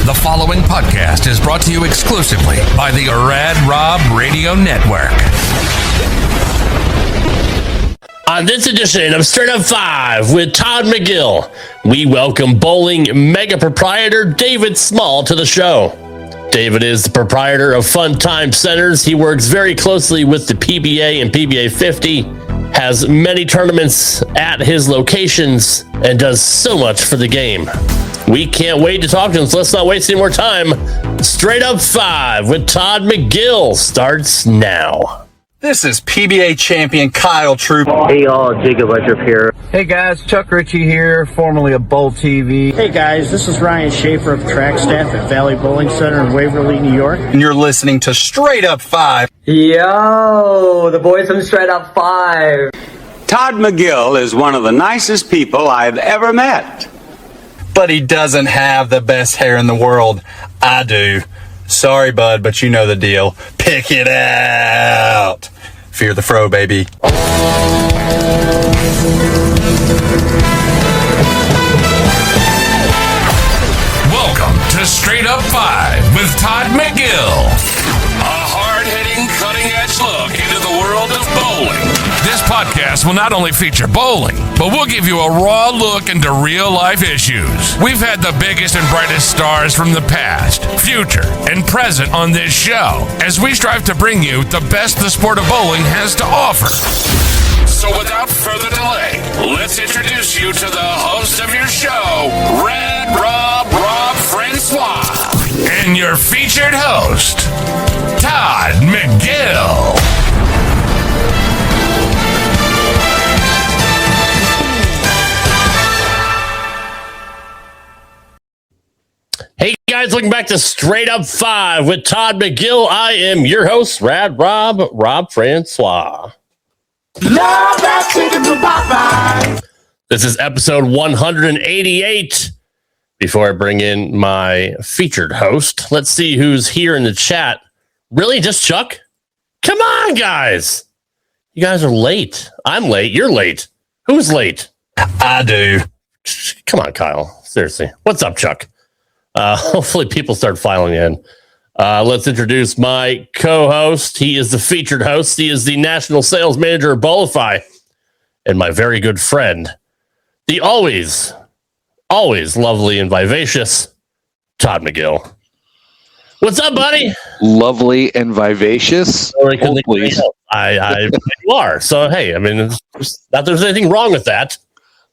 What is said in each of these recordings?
The following podcast is brought to you exclusively by the Rad Rob Radio Network. On this edition of Straight Up 5 with Todd McGill, we welcome bowling mega-proprietor David Small to the show. David is the proprietor of Fun Time Centers. He works very closely with the PBA and PBA50, has many tournaments at his locations, and does so much for the game. We can't wait to talk to him, so let's not waste any more time. Straight Up 5 with Todd McGill starts now. This is PBA champion Kyle Troop. Hey y'all, Jacob Electric here. Hey guys, Chuck Ritchie here, formerly of Bowl TV. Hey guys, this is Ryan Schaefer of track staff at Valley Bowling Center in Waverly, New York. And you're listening to Straight Up 5. Yo, the boys from Straight Up 5. Todd McGill is one of the nicest people I've ever met. But he doesn't have the best hair in the world. I do. Sorry, bud, but you know the deal. Pick it out. Fear the fro, baby. Welcome to Straight Up 5 with Todd McGill. A hard-hitting, cutting-edge look into the world of bowling. This podcast will not only feature bowling, but we'll give you a raw look into real-life issues. We've had the biggest and brightest stars from the past, future, and present on this show, as we strive to bring you the best the sport of bowling has to offer. So without further delay, let's introduce you to the host of your show, Rad Rob Francois, and your featured host, Todd McGill. Hey guys, looking back to Straight Up 5 with Todd McGill. I am your host, Rad Rob Francois. This is episode 188. Before I bring in my featured host, let's see who's here in the chat. Really, just Chuck? Come on, guys. You guys are late. I'm late. You're late. Who's late? I do. Come on, Kyle. Seriously. What's up, Chuck? Hopefully people start filing in. Let's introduce my co-host. He is the featured host. He is the national sales manager of Bowlify. And my very good friend, the always lovely and vivacious Todd McGill. What's up, buddy? Lovely and vivacious. Hopefully. I you are. So, hey, I mean, not that there's anything wrong with that.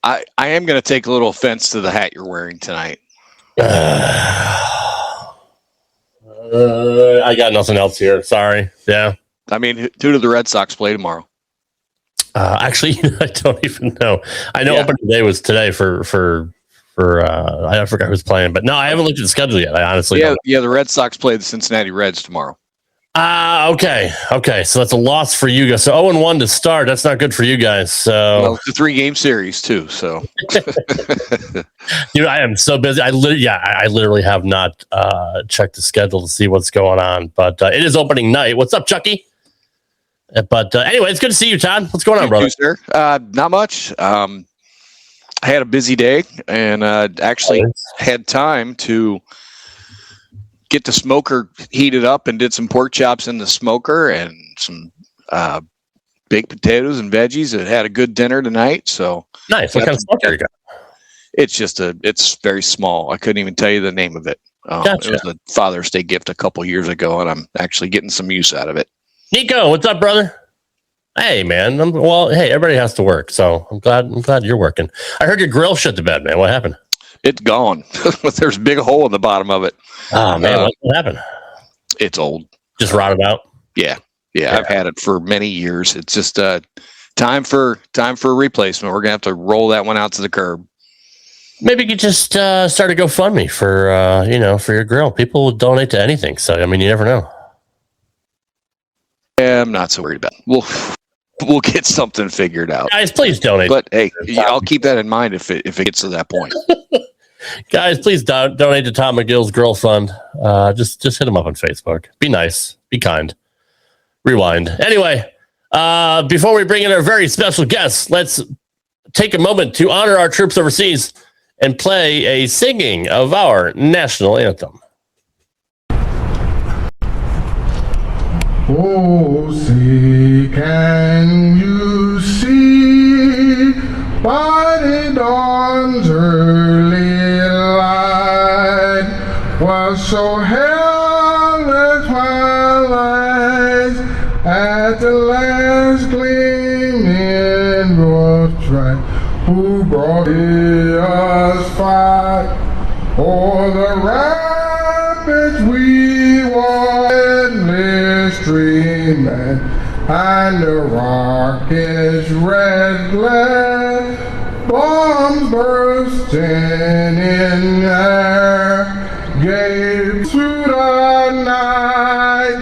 I am going to take a little offense to the hat you're wearing tonight. I got nothing else here. Sorry. Yeah. I mean, who do the Red Sox play tomorrow? Actually, I don't even know. I know opening day was today for I forgot who's playing, but no, I haven't looked at the schedule yet. I honestly don't. Yeah, the Red Sox play the Cincinnati Reds tomorrow. Okay. So that's a loss for you guys. So 0-1 to start. That's not good for you guys. So well, it's a 3-game series too. So I am so busy. I literally have not checked the schedule to see what's going on. But it is opening night. What's up, Chucky? But anyway, it's good to see you, Todd. What's going on, brother? Sir. Not much. I had a busy day and actually had time to get the smoker heated up and did some pork chops in the smoker and some baked potatoes and veggies. It had a good dinner tonight. So nice. What kind of smoker you got? It's very small. I couldn't even tell you the name of it. Gotcha. It was a Father's Day gift a couple years ago, and I'm actually getting some use out of it. Nico, what's up, brother? Hey, man. Hey, everybody has to work, so I'm glad you're working. I heard your grill shit to bed, man. What happened? It's gone. There's a big hole in the bottom of it. Oh man, what happened? It's old. Just rotted out. Yeah. I've had it for many years. It's just time for a replacement. We're gonna have to roll that one out to the curb. Maybe you could just start a GoFundMe for your grill. People will donate to anything. So I mean, you never know. Yeah, I'm not so worried about it. We'll get something figured out. Guys, please donate. But hey, I'll keep that in mind if it gets to that point. Guys, please donate to Tom McGill's Grill Fund. Just hit him up on Facebook. Be nice. Be kind. Rewind. Anyway, before we bring in our very special guests, let's take a moment to honor our troops overseas and play a singing of our national anthem. Oh, see, can you see by the dawn's early light was so held the twilight at the last gleaming was bright, who brought us fight o'er the rapids we were stream and the rocket's red glare, bombs bursting in air, gave to the night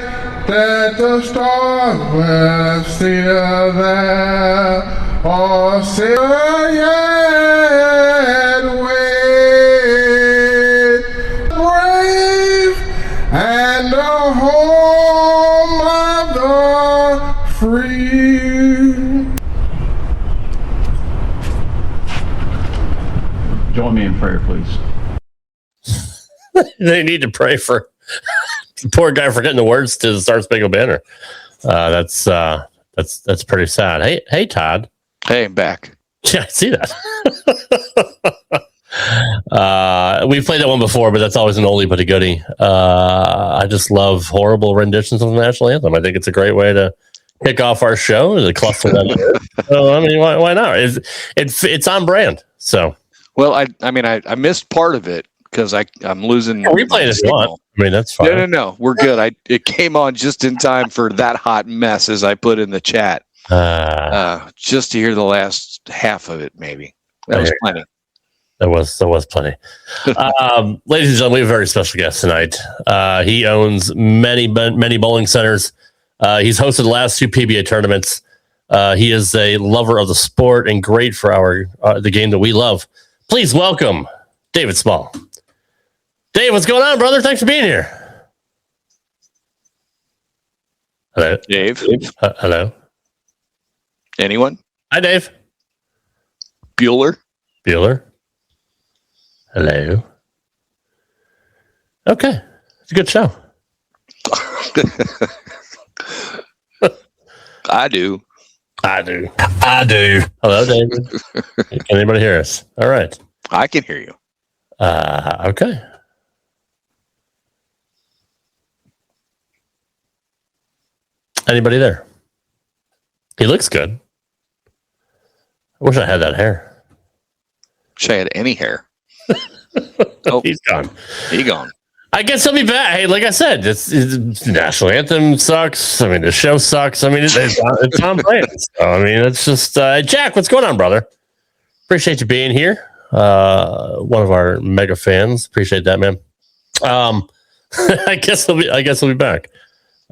that the stars were still there, or still yet wait, brave and the home of the free. Join me in prayer, please. They need to pray for the poor guy forgetting the words to the Star Spangled Banner. That's pretty sad. Hey, Todd. Hey, I'm back. Yeah, I see that. We've played that one before, but that's always an oldie but a goodie. I just love horrible renditions of the national anthem. I think it's a great way to kick off our show. To cluster that. So, I mean, why not? It's on brand. So, well, I missed part of it because I'm losing. We play this one. I mean, that's fine. No, we're good. It came on just in time for that hot mess as I put in the chat. Just to hear the last half of it, maybe that was plenty. There was plenty. Ladies and gentlemen, we have a very special guest tonight. He owns many bowling centers. He's hosted the last 2 PBA tournaments. He is a lover of the sport and great for the game that we love. Please welcome David Small. Dave, what's going on, brother? Thanks for being here. Hello, Dave. Hello. Anyone? Hi, Dave. Bueller. Hello. Okay. It's a good show. I do. Hello, David. Can anybody hear us? All right. I can hear you. Okay. Anybody there? He looks good. I wish I had that hair. Wish I had any hair. Oh, he's gone. He gone. I guess he'll be back. Hey, like I said, it's the national anthem sucks. I mean, the show sucks. I mean, it's on brand. So, I mean, it's just Jack. What's going on, brother? Appreciate you being here. One of our mega fans. Appreciate that, man. I guess he'll be back.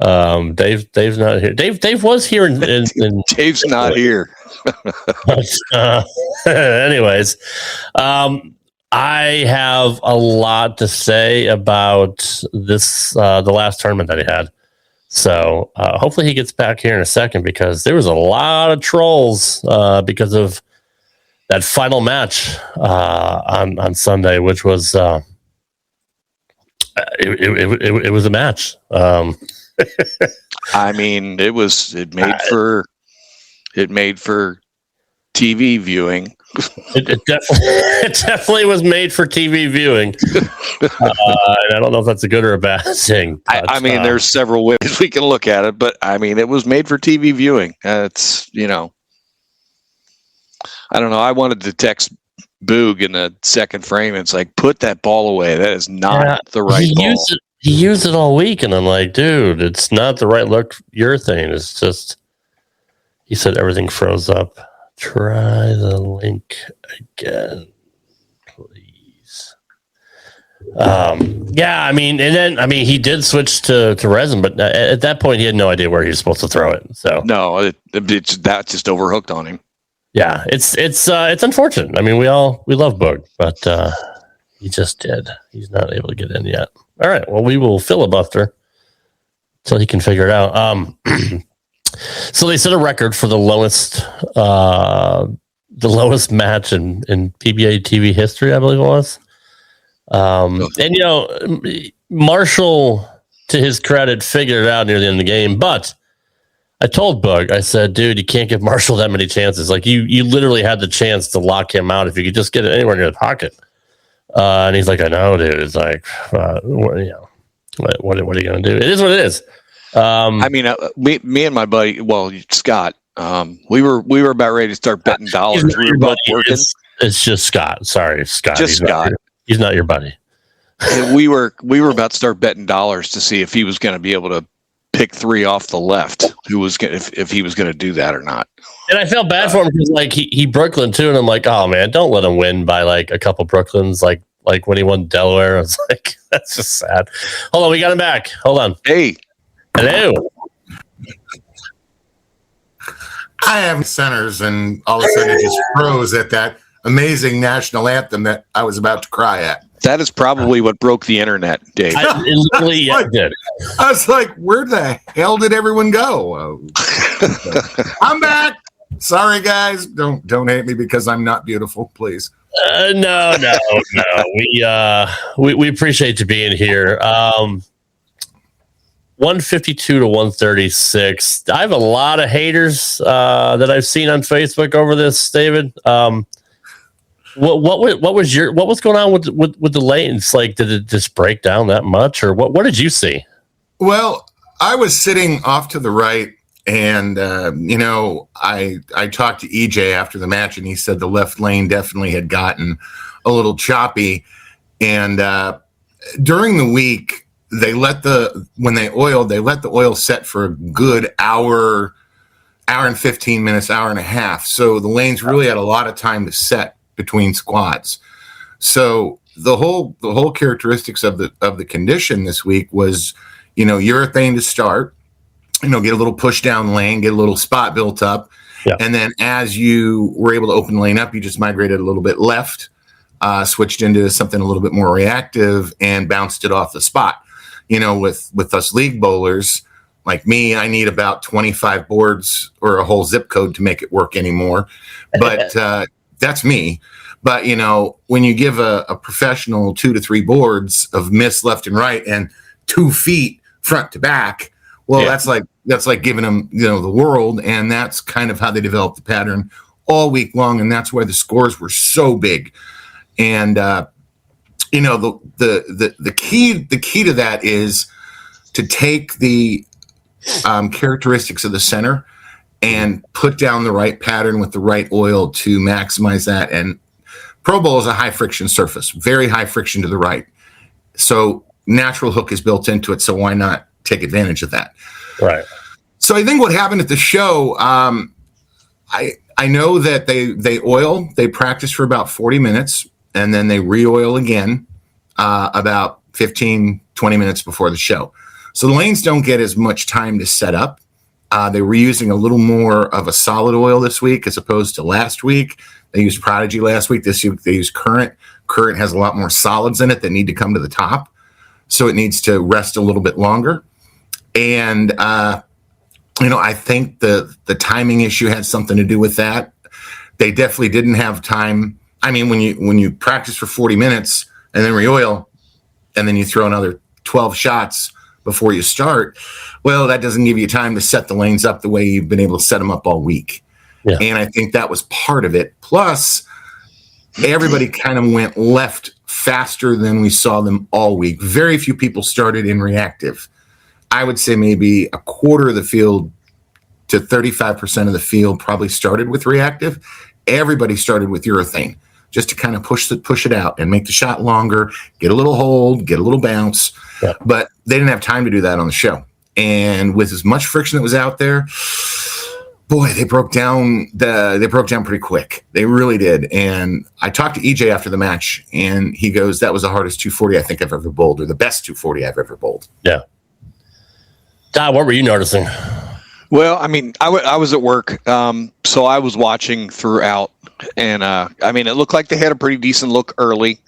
Dave's not here. Dave was here in Dave's not here. Anyways, I have a lot to say about this, the last tournament that he had. So hopefully he gets back here in a second because there was a lot of trolls because of that final match on Sunday, which was it was a match. I mean, it made for TV viewing. It definitely was made for TV viewing. And I don't know if that's a good or a bad thing. But, I mean, there's several ways we can look at it, but I mean, it was made for TV viewing. It's, I don't know. I wanted to text Boog in the second frame. It's like, put that ball away. That is not the right ball. He used it all week, and I'm like, dude, it's not the right look. Your thing. It's just, he said everything froze up. Try the link again, please. Yeah, I mean, he did switch to resin, but at that point, he had no idea where he was supposed to throw it. So no, that just overhooked on him. Yeah, it's unfortunate. I mean, we love Boog, but he just did. He's not able to get in yet. All right, well, we will filibuster until he can figure it out. So they set a record for the lowest match in PBA TV history, I believe it was. And Marshall to his credit, figured it out near the end of the game. But I told Bug, I said, dude, you can't give Marshall that many chances. Like you literally had the chance to lock him out if you could just get it anywhere near the pocket. And he's like, I know, dude. It's like, what are you going to do? It is what it is. I mean, me and my buddy, well, Scott, we were about ready to start betting dollars. We were both working. It's just Scott. Sorry, Scott. Just Scott. He's not your buddy. And we were about to start betting dollars to see if he was going to be able to pick 3 off the left. If he was going to do that or not. And I felt bad for him because like he Brooklyn too, and I'm like, oh man, don't let him win by like a couple Brooklyns, like when he won Delaware. I was like, that's just sad. Hold on, we got him back. Hold on. Hey, hello. I have centers, and all of a sudden it just froze at that amazing national anthem that I was about to cry at. That is probably what broke the internet, Dave. It did. I was like, where the hell did everyone go? I'm back. Sorry, guys. Don't hate me because I'm not beautiful, please. No. We appreciate you being here. 152 to 136. I have a lot of haters that I've seen on Facebook over this, David. What was going on with the lanes? Like, did it just break down that much, or what did you see? Well, I was sitting off to the right, and I talked to EJ after the match, and he said the left lane definitely had gotten a little choppy, and during the week they let the oil set for a good hour and 15 minutes, hour and a half. So the lanes really had a lot of time to set between squats. So the whole characteristics of the condition this week was, urethane to start, get a little push down lane, get a little spot built up. Yeah. And then as you were able to open the lane up, you just migrated a little bit left, switched into something a little bit more reactive and bounced it off the spot. With us league bowlers like me, I need about 25 boards or a whole zip code to make it work anymore. But that's me. But, when you give a professional 2 to 3 boards of miss left and right and 2 feet front to back, well, that's like giving them, the world. And that's kind of how they developed the pattern all week long. And that's why the scores were so big. And, the key to that is to take the characteristics of the center and put down the right pattern with the right oil to maximize that. And Pro Bowl is a high friction surface, very high friction to the right. So natural hook is built into it. So why not take advantage of that? Right. So I think what happened at the show, I know that they practice for about 40 minutes and then they re-oil again about 15, 20 minutes before the show. So the lanes don't get as much time to set up. They were using a little more of a solid oil this week as opposed to last week. They used Prodigy last week. This week they use Current. Current has a lot more solids in it that need to come to the top. So it needs to rest a little bit longer. And, I think the timing issue had something to do with that. They definitely didn't have time. I mean, when you practice for 40 minutes and then re-oil and then you throw another 12 shots before you start, well, that doesn't give you time to set the lanes up the way you've been able to set them up all week. Yeah. And I think that was part of it. Plus, everybody kind of went left faster than we saw them all week. Very few people started in reactive. I would say maybe a quarter of the field to 35% of the field probably started with reactive. Everybody started with urethane just to kind of push it out and make the shot longer, get a little hold, get a little bounce. Yeah. But they didn't have time to do that on the show. And with as much friction that was out there, boy, they broke down pretty quick. They really did. And I talked to EJ after the match, and he goes, that was the hardest 240 I think I've ever bowled, or the best 240 I've ever bowled. Yeah. Todd, what were you noticing? Well, I mean, I was at work, so I was watching throughout, and it looked like they had a pretty decent look early,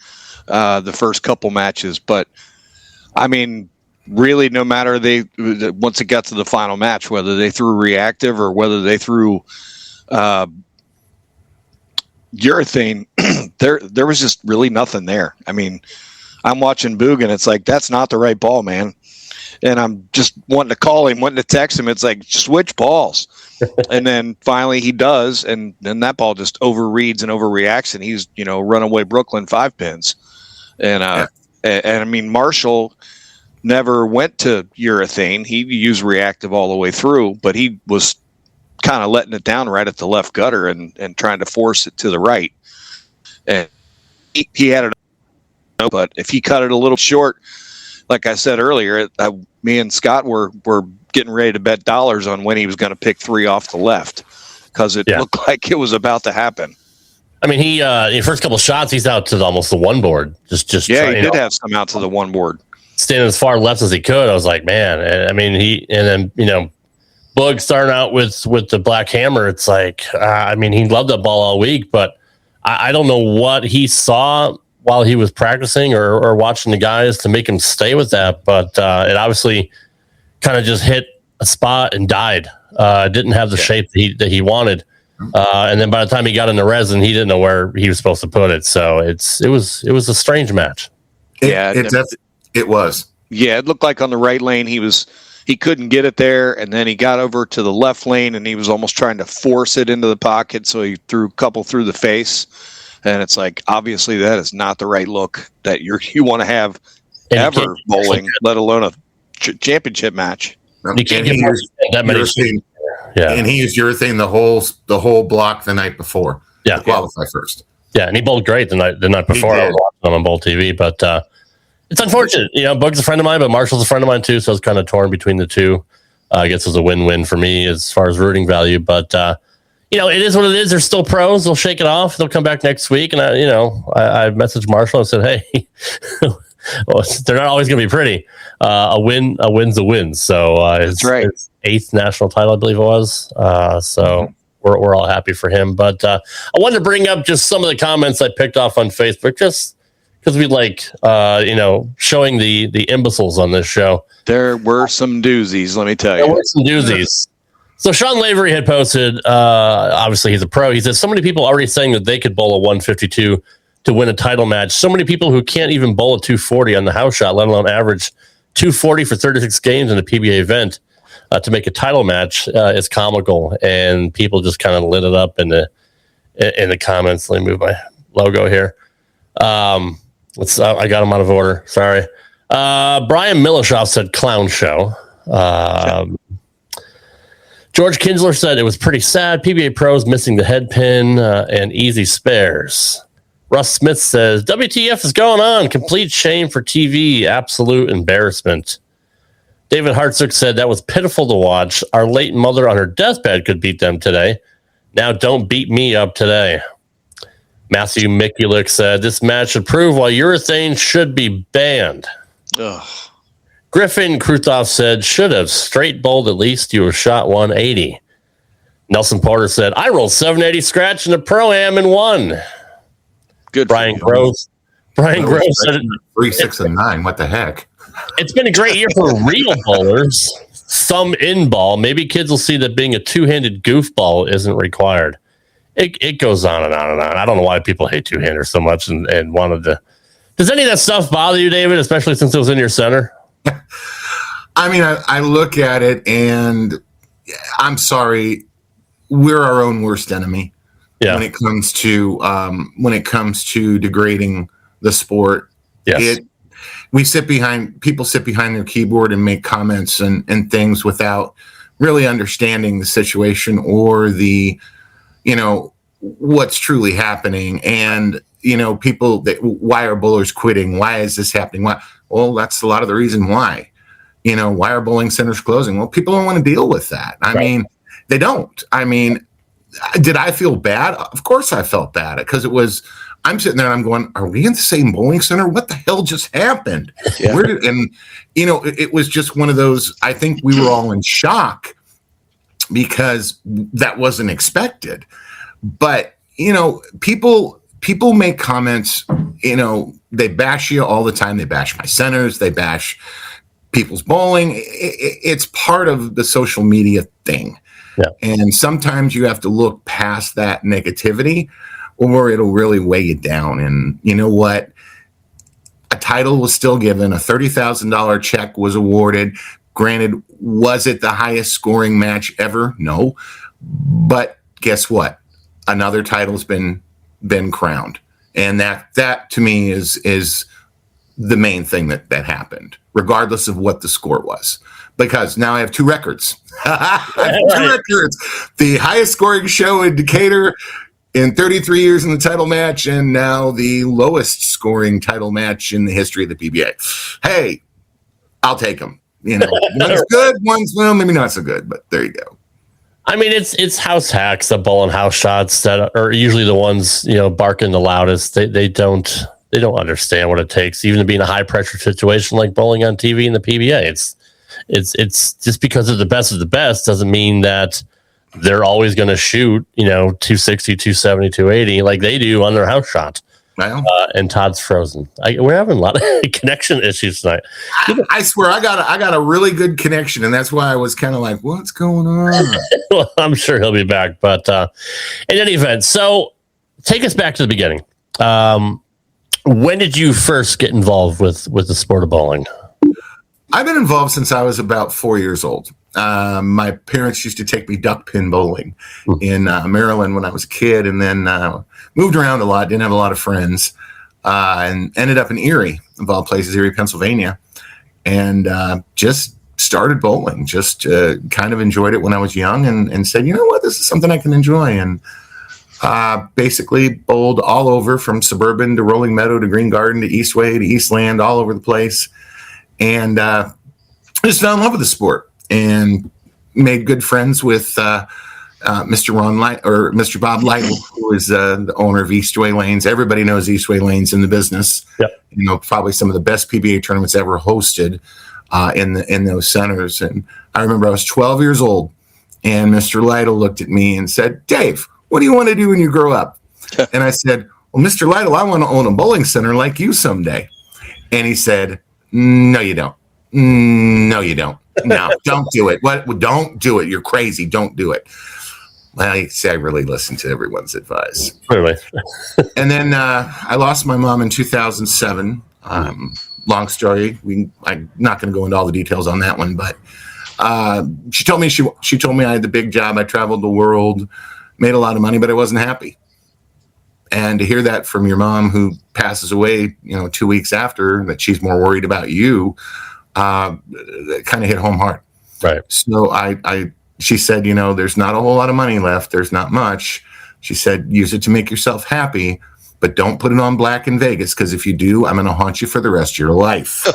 the first couple matches, but I mean, really, no matter once it got to the final match, whether they threw reactive or whether they threw urethane, there was just really nothing there. I mean, I'm watching Boog, and it's like, that's not the right ball, man. And I'm just wanting to call him, wanting to text him. It's like, switch balls. And then finally he does. And then that ball just overreads and overreacts. And he's, runaway Brooklyn 5 pins. And I mean, Marshall never went to urethane. He used reactive all the way through, but he was kind of letting it down right at the left gutter and trying to force it to the right. And he had it, but if he cut it a little short, like I said earlier, me and Scott were getting ready to bet dollars on when he was going to pick 3 off the left, because it looked like it was about to happen. I mean, he the first couple shots, he's out to almost the one board. Just he did have some out to the one board, standing as far left as he could. I was like, man. I mean, Boog starting out with the black hammer. It's like, I mean, he loved that ball all week, but I don't know what he saw while he was practicing or watching the guys to make him stay with that. But it obviously kind of just hit a spot and died. Didn't have the shape that he wanted. And then by the time he got in the resin, he didn't know where he was supposed to put it. So it was a strange match. It was. Yeah, it looked like on the right lane he couldn't get it there, and then he got over to the left lane and he was almost trying to force it into the pocket, so he threw a couple through the face. And it's like, obviously that is not the right look that you want to have ever bowling, let alone a championship match. You can't get that many. And he used urethane the whole block the night before. Yeah, to qualify first. Yeah, and he bowled great the night before. I was watching him on Bowl TV, but it's unfortunate. Bug's a friend of mine, but Marshall's a friend of mine too, so I was kind of torn between the two. I guess it was a win-win for me as far as rooting value, but it is what it is. They're still pros. They'll shake it off. They'll come back next week, and I messaged Marshall and said, hey. Well, they're not always going to be pretty. A win's a win. So that's right. His 8th national title, I believe it was. So we're all happy for him. But I wanted to bring up just some of the comments I picked off on Facebook, just because we like showing the imbeciles on this show. There were some doozies, let me tell you. There were some doozies. So Sean Lavery had posted. Obviously, he's a pro. He says so many people already saying that they could bowl a 152. To win a title match. So many people who can't even bowl a 240 on the house shot, let alone average 240 for 36 games in a PBA event to make a title match is comical. And people just kind of lit it up in the comments. Let me move my logo here. I got him out of order. Sorry. Brian Milishoff said clown show. George Kinsler said it was pretty sad. PBA pros missing the head pin and easy spares. Russ Smith says, WTF is going on? Complete shame for TV. Absolute embarrassment. David Hartsook said, that was pitiful to watch. Our late mother on her deathbed could beat them today. Now don't beat me up today. Matthew Mikulik said, this match should prove why urethane should be banned. Ugh. Griffin Kruthoff said, should have straight bowled at least. You were shot 180. Nelson Porter said, I rolled 780 scratch in the Pro-Am and won. Good. Brian Groves. Brian Groves said 3, 6, and 9. What the heck? It's been a great year for real bowlers. Some in ball. Maybe kids will see that being a two-handed goofball isn't required. It goes on and on and on. I don't know why people hate two-handers so much and wanted to. Does any of that stuff bother you, David, especially since it was in your center? I mean, I look at it and I'm sorry, we're our own worst enemy. Yeah. When it comes to degrading the sport, yes. People sit behind their keyboard and make comments and things without really understanding the situation or the, what's truly happening. And, people why are bowlers quitting? Why is this happening? Why? Well, that's a lot of the reason why. Why are bowling centers closing? Well, people don't want to deal with that. I mean, they don't. I mean, did I feel bad? Of course I felt bad because I'm sitting there and I'm going, are we in the same bowling center? What the hell just happened? Yeah. It was just one of those, I think we were all in shock because that wasn't expected. But, people make comments, they bash you all the time. They bash my centers. They bash people's bowling. It's part of the social media thing. Yeah. And sometimes you have to look past that negativity or it'll really weigh you down. And you know what? title was still given. A $30,000 check was awarded. Granted, was it the highest scoring match ever? No. But guess what? Another title's been crowned. And that to me is the main thing that happened, regardless of what the score was. Because now I have two records. Two records. The highest scoring show in Decatur in 33 years in the title match, and now the lowest scoring title match in the history of the PBA. Hey, I'll take them. One's good, one's, well, maybe not so good, but there you go. I mean, it's house hacks, the bowling house shots that are usually the ones, barking the loudest. They don't understand what it takes, even to be in a high pressure situation like bowling on TV in the PBA. It's just because they're the best of the best doesn't mean that they're always going to shoot, 260, 270, 280 like they do on their house shot. Well, and Todd's frozen. We're having a lot of connection issues tonight. I swear I got a really good connection, and that's why I was kind of like, what's going on? Well, I'm sure he'll be back, but in any event, so take us back to the beginning. When did you first get involved with the sport of bowling? I've been involved since I was about 4 years old. My parents used to take me duck pin bowling in Maryland when I was a kid, and then moved around a lot, didn't have a lot of friends, and ended up in Erie, of all places, Erie, Pennsylvania, and just started bowling, just kind of enjoyed it when I was young, and said, you know what, this is something I can enjoy, and basically bowled all over, from Suburban to Rolling Meadow to Green Garden to Eastway to Eastland, all over the place, and just fell in love with the sport. And made good friends with Mr. Ron Light, or Mr. Bob Lytle, who is the owner of Eastway Lanes. Everybody knows Eastway Lanes in the business. Yep. Probably some of the best PBA tournaments ever hosted in those centers. And I remember I was 12 years old, and Mr. Lytle looked at me and said, "Dave, what do you want to do when you grow up?" And I said, "Well, Mr. Lytle, I want to own a bowling center like you someday." And he said, "No, you don't. No, you don't. No, don't do it. What? Don't do it. You're crazy. Don't do it." Well, I really listened to everyone's advice. Really? And then I lost my mom in 2007. Long story. I'm not going to go into all the details on that one, but she told me I had the big job. I traveled the world, made a lot of money, but I wasn't happy. And to hear that from your mom, who passes away, 2 weeks after, that she's more worried about you, that kind of hit home hard. Right. So she said, there's not a whole lot of money left. There's not much. She said, use it to make yourself happy, but don't put it on black in Vegas, because if you do, I'm going to haunt you for the rest of your life.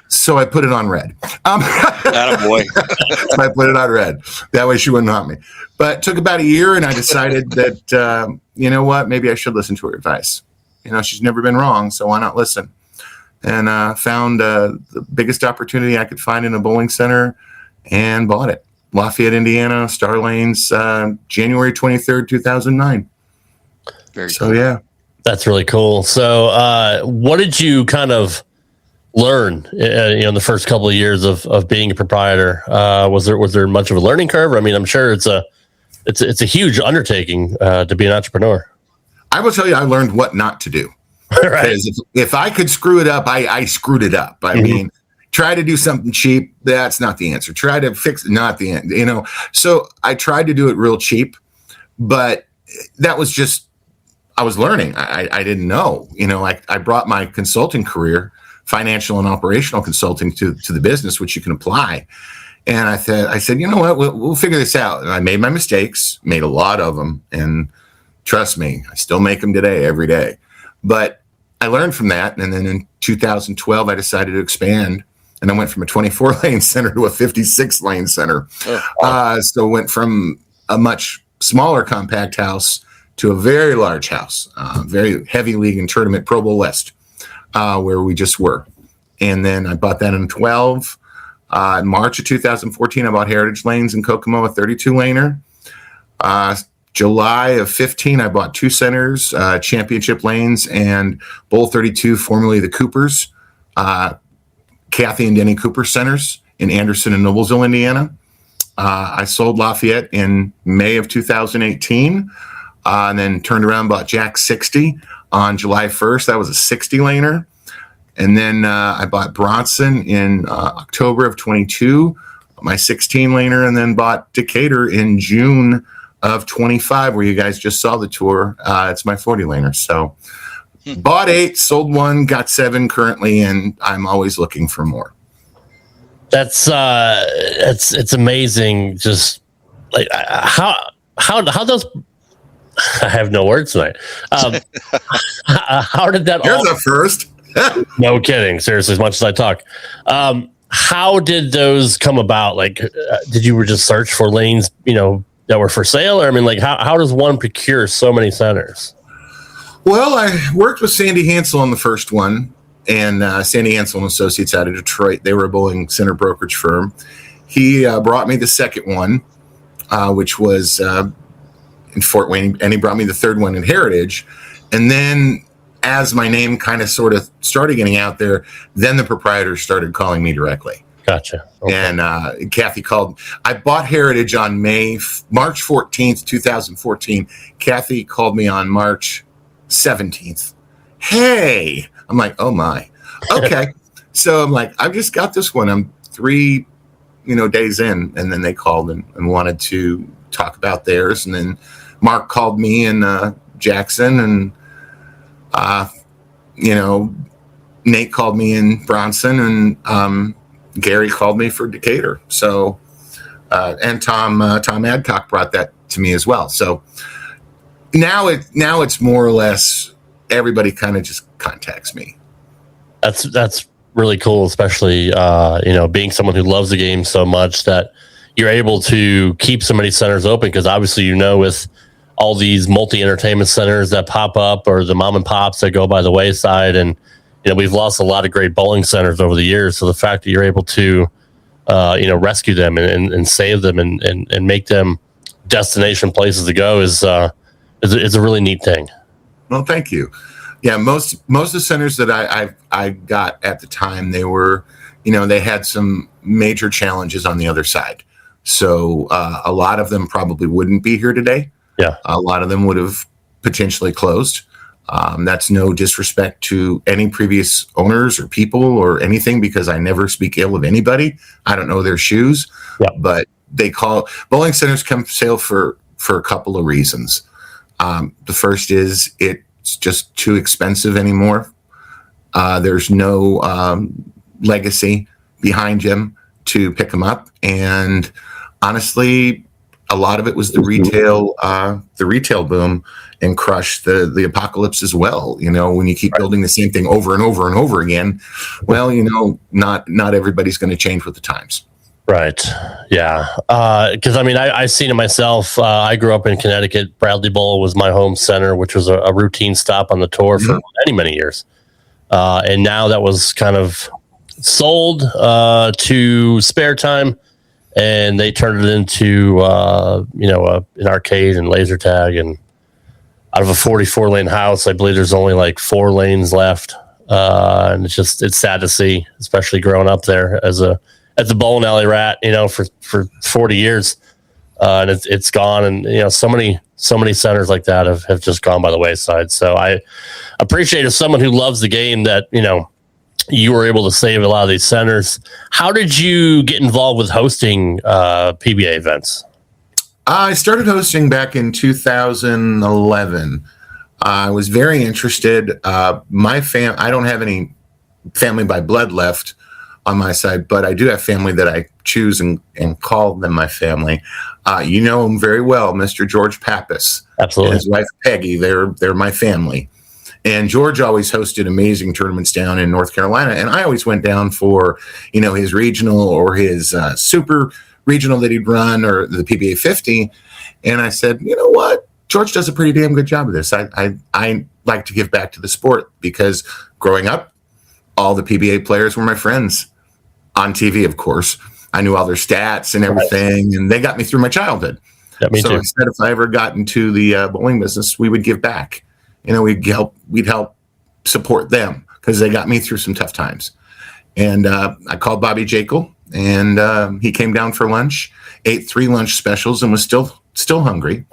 So I put it on red. Attaboy. So I put it on red. That way she wouldn't haunt me. But it took about a year, and I decided that, you know what, maybe I should listen to her advice. She's never been wrong, so why not listen? And found the biggest opportunity I could find in a bowling center and bought it. Lafayette, Indiana, Star Lanes, January 23rd, 2009. Very cool. Yeah. That's really cool. So what did you kind of learn in the first couple of years of being a proprietor? Was there much of a learning curve? I mean, I'm sure it's a huge undertaking to be an entrepreneur. I will tell you, I learned what not to do. Right. Because if I could screw it up, I screwed it up. I mean, try to do something cheap. That's not the answer. Try to fix it. Not the end. So I tried to do it real cheap, but that was just, I was learning. I didn't know, I brought my consulting career, financial and operational consulting, to the business, which you can apply. And I said, you know what, we'll figure this out. And I made my mistakes, made a lot of them. And trust me, I still make them today, every day. But I learned from that. And then in 2012, I decided to expand. And I went from a 24-lane center to a 56-lane center. So went from a much smaller compact house to a very large house, very heavy league and tournament, Pro Bowl West, where we just were. And then I bought that in 12. In March of 2014, I bought Heritage Lanes in Kokomo, a 32-laner. July of 15, I bought two centers, Championship Lanes and Bowl 32, formerly the Coopers, Kathy and Denny Cooper centers in Anderson and Noblesville, Indiana. I sold Lafayette in May of 2018, and then turned around and bought Jack 60 on July 1st. That was a 60-laner. And then I bought Bronson in October of 22, my 16-laner, and then bought Decatur in June of 25, where you guys just saw the tour. It's my 40-laner. So bought 8, sold 1, got 7 currently, and I'm always looking for more. It's amazing. Just like how does I have no words tonight. How did that Here's a first. No kidding. Seriously, as much as I talk. How did those come about? Like, did you just search for lanes, that were for sale? Or, I mean, like, how does one procure so many centers? Well, I worked with Sandy Hansel on the first one, and Sandy Hansel and Associates out of Detroit. They were a bowling center brokerage firm. He brought me the second one, which was in Fort Wayne, and he brought me the third one in Heritage. And then as my name kind of sort of started getting out there, then the proprietor started calling me directly. Gotcha. Okay. And Kathy called. I bought Heritage on March 14th, 2014. Kathy called me on March 17th. Hey, I'm like, oh my. Okay. So I'm like, I've just got this one. I'm 3, days in. And then they called and wanted to talk about theirs. And then Mark called me and Jackson, and Nate called me in Bronson, and Gary called me for Decatur. So, and Tom Adcock brought that to me as well. So now it's more or less everybody kind of just contacts me. That's really cool, especially being someone who loves the game so much that you're able to keep so many centers open, because obviously with all these multi-entertainment centers that pop up, or the mom and pops that go by the wayside, and we've lost a lot of great bowling centers over the years. So the fact that you're able to rescue them and save them and make them destination places to go is a really neat thing. Well, thank you. Yeah, most of the centers that I got at the time, they were, they had some major challenges on the other side. So a lot of them probably wouldn't be here today. Yeah, a lot of them would have potentially closed. That's no disrespect to any previous owners or people or anything, because I never speak ill of anybody. I don't know their shoes, but bowling centers come sale for a couple of reasons. The first is it's just too expensive anymore. There's no legacy behind them to pick them up, and honestly, a lot of it was the retail boom and crush the apocalypse as well. When you keep building the same thing over and over and over again, well, not everybody's going to change with the times. Right. Yeah. Because I've seen it myself. I grew up in Connecticut. Bradley Bowl was my home center, which was a routine stop on the tour for many, many years. And now that was kind of sold to Spare Time, and they turned it into an arcade and laser tag. And out of a 44-lane house, I believe there's only like 4 lanes left. And it's sad to see, especially growing up there as a bowling alley rat, for 40 years. And it's gone. And, so many centers like that have just gone by the wayside. So I appreciate, as someone who loves the game, that, you were able to save a lot of these centers. How did you get involved with hosting PBA events? I started hosting back in 2011. I was very interested. I don't have any family by blood left on my side, but I do have family that I choose and call them my family. You know him very well, Mr. George Pappas. Absolutely. And his wife Peggy. They're my family. And George always hosted amazing tournaments down in North Carolina, and I always went down for his regional or his super regional that he'd run, or the PBA 50. And I said, you know what? George does a pretty damn good job of this. I like to give back to the sport, because growing up, all the PBA players were my friends on TV, of course. I knew all their stats and everything, and they got me through my childhood. Yeah, me too. I said, if I ever got into the bowling business, we would give back. We'd help support them, because they got me through some tough times. And I called Bobby Jekyll, and he came down for lunch, ate 3 lunch specials, and was still hungry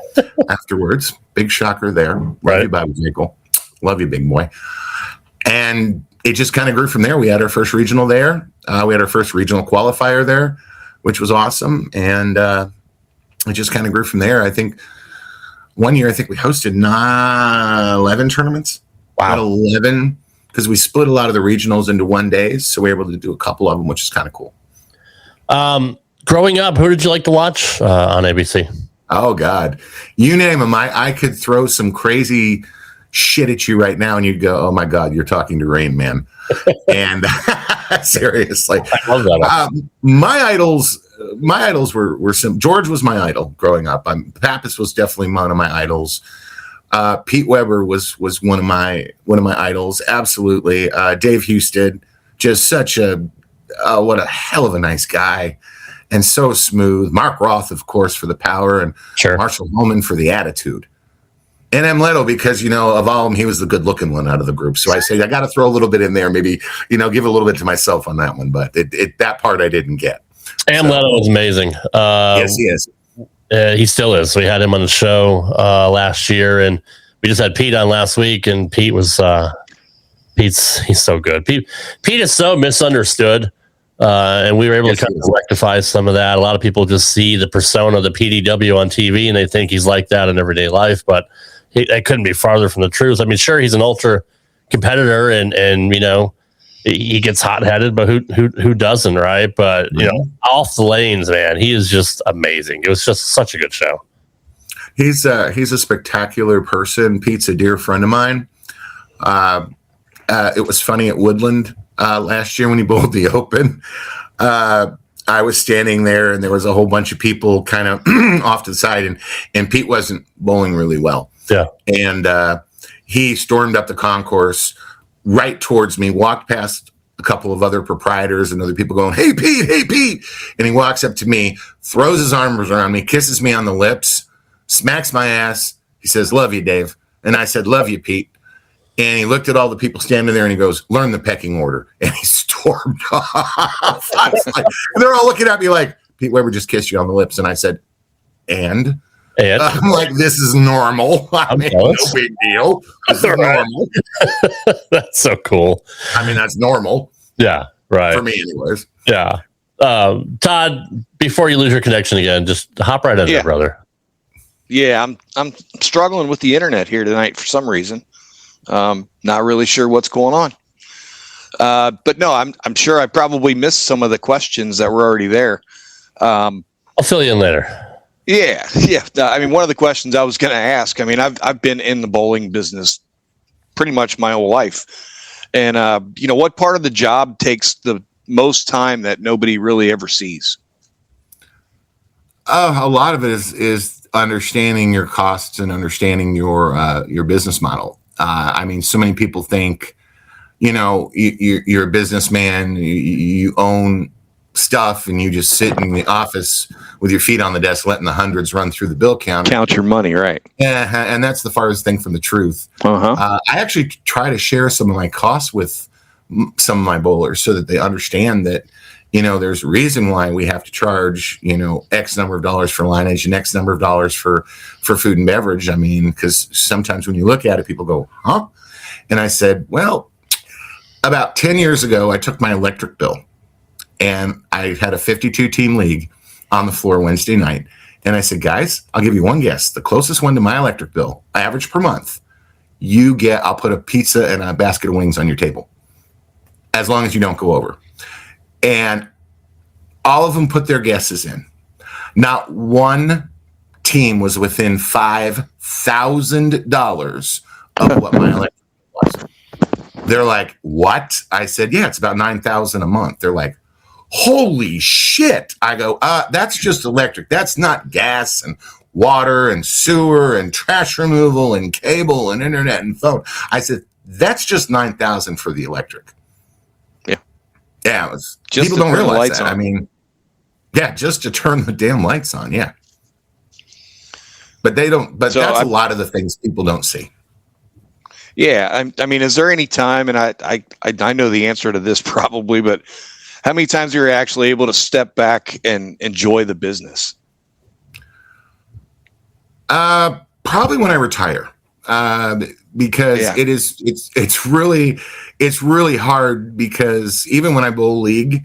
afterwards. Big shocker there. Love you, Bobby Jekyll. Love you, big boy. And it just kind of grew from there. We had our first regional there. We had our first regional qualifier there, which was awesome. And it just kind of grew from there. I think one year, we hosted 11 tournaments. Wow. 11, because we split a lot of the regionals into one day. So we were able to do a couple of them, which is kind of cool. Growing up, who did you like to watch on ABC? Oh, God. You name them. I could throw some crazy shit at you right now, and you'd go, oh, my God, you're talking to Rain Man. And seriously. I love that. My idols were some. George was my idol growing up. Pappas was definitely one of my idols. Pete Weber was one of my idols. Absolutely. Dave Husted, just such what a hell of a nice guy. And so smooth. Mark Roth, of course, for the power, and Sure. Marshall Holman for the attitude. And M. Leto, because, of all of them, he was the good-looking one out of the group. So I say I got to throw a little bit in there, maybe, give a little bit to myself on that one. But that part I didn't get. Leto was amazing. Yes, he is. He still is. We had him on the show last year, and we just had Pete on last week, and Pete was he's so good. Pete is so misunderstood. And we were able to kind of rectify some of that. A lot of people just see the persona of the PDW on TV, and they think he's like that in everyday life, but that couldn't be farther from the truth. I mean, sure, he's an ultra competitor, and he gets hot-headed, but who doesn't, right? But off the lanes, man, he is just amazing. It was just such a good show. He's a spectacular person. Pete's a dear friend of mine. It was funny at Woodland last year when he bowled the Open. I was standing there, and there was a whole bunch of people kind of off to the side, and Pete wasn't bowling really well. Yeah. And he stormed up the concourse right towards me, walked past a couple of other proprietors and other people going, hey, Pete. And he walks up to me, throws his arms around me, kisses me on the lips, smacks my ass. He says, love you, Dave. And I said, love you, Pete. And he looked at all the people standing there, and he goes, learn the pecking order. And he stormed off. And they're all looking at me like, Pete Weber just kissed you on the lips. And I said, and? I'm like, this is normal. I mean, no big deal. This is normal. That's so cool. I mean, that's normal. Yeah, right. For me, anyways. Yeah. Todd, before you lose your connection again, just hop right in there, brother. Yeah, I'm struggling with the internet here tonight for some reason. Not really sure what's going on. But no, I'm sure I probably missed some of the questions that were already there. I'll fill you in later. Yeah. I mean, one of the questions I was going to ask, I mean, I've been in the bowling business pretty much my whole life. And, what part of the job takes the most time that nobody really ever sees? A lot of it is understanding your costs and understanding your business model. I mean, so many people think, you're a businessman, you own stuff, and you just sit in the office with your feet on the desk, letting the hundreds run through the bill counter. Count your money, right? Yeah, and that's the farthest thing from the truth. I actually try to share some of my costs with some of my bowlers so that they understand that, there's a reason why we have to charge, X number of dollars for lineage and X number of dollars for food and beverage. I mean, because sometimes when you look at it, people go, huh? And I said, well, about 10 years ago, I took my electric bill, and I had a 52-team league on the floor Wednesday night. And I said, guys, I'll give you one guess. The closest one to my electric bill, average per month, I'll put a pizza and a basket of wings on your table, as long as you don't go over. And all of them put their guesses in. Not one team was within $5,000 of what my electric bill was. They're like, what? I said, yeah, it's about $9,000 a month. They're like, holy shit. I go, that's just electric. That's not gas and water and sewer and trash removal and cable and internet and phone. I said, that's just $9,000 for the electric. Yeah, it was, just people don't realize that. I mean, yeah, just to turn the damn lights on. Yeah, but they don't. But that's a lot of the things people don't see. Yeah, I mean, is there any time? And I know the answer to this probably, but how many times you're actually able to step back and enjoy the business? Probably when I retire. because it's really hard, because even when I bowl league,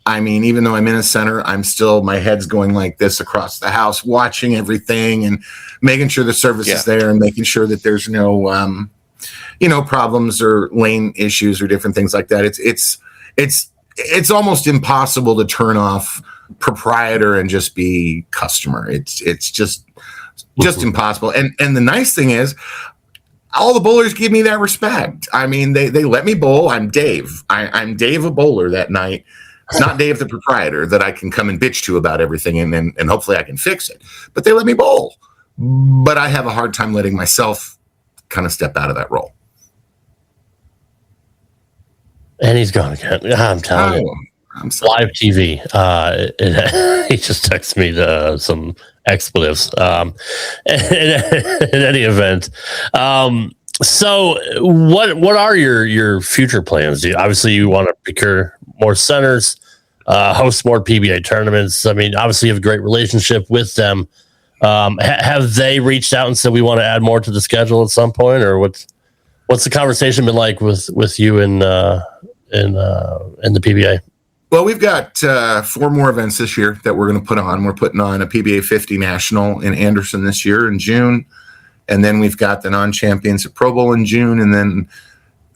I mean, even though I'm in a center, I'm still, my head's going like this across the house, watching everything and making sure the service is there and making sure that there's no, problems or lane issues or different things like that. It's almost impossible to turn off proprietor and just be customer. It's just impossible. And the nice thing is, all the bowlers give me that respect. I mean, they let me bowl. I'm Dave. I'm Dave, a bowler that night. It's not Dave, the proprietor, that I can come and bitch to about everything, and hopefully I can fix it. But they let me bowl. But I have a hard time letting myself kind of step out of that role. And he's gone again. I'm telling you. I'm sorry. Live TV. He just texted me some expletives. In any event, so what are your future plans? Obviously, you want to procure more centers, host more PBA tournaments. I mean, obviously, you have a great relationship with them. Have they reached out and said we want to add more to the schedule at some point, or what's the conversation been like with you in the PBA? Well, we've got 4 more events this year that we're going to put on. We're putting on a PBA 50 National in Anderson this year in June. And then we've got the non-champions at Pro Bowl in June, and then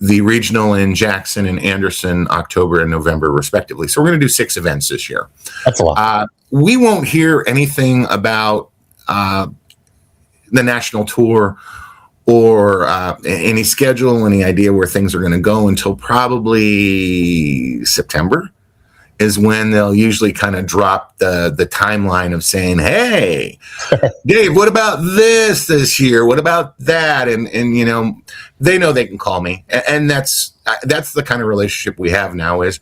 the regional in Jackson and Anderson, October and November, respectively. So we're going to do 6 events this year. That's a lot. We won't hear anything about the national tour or any schedule, any idea where things are going to go until probably September. Is when they'll usually kind of drop the timeline of saying, hey, Dave, what about this year? What about that? And they know they can call me. And that's the kind of relationship we have now is,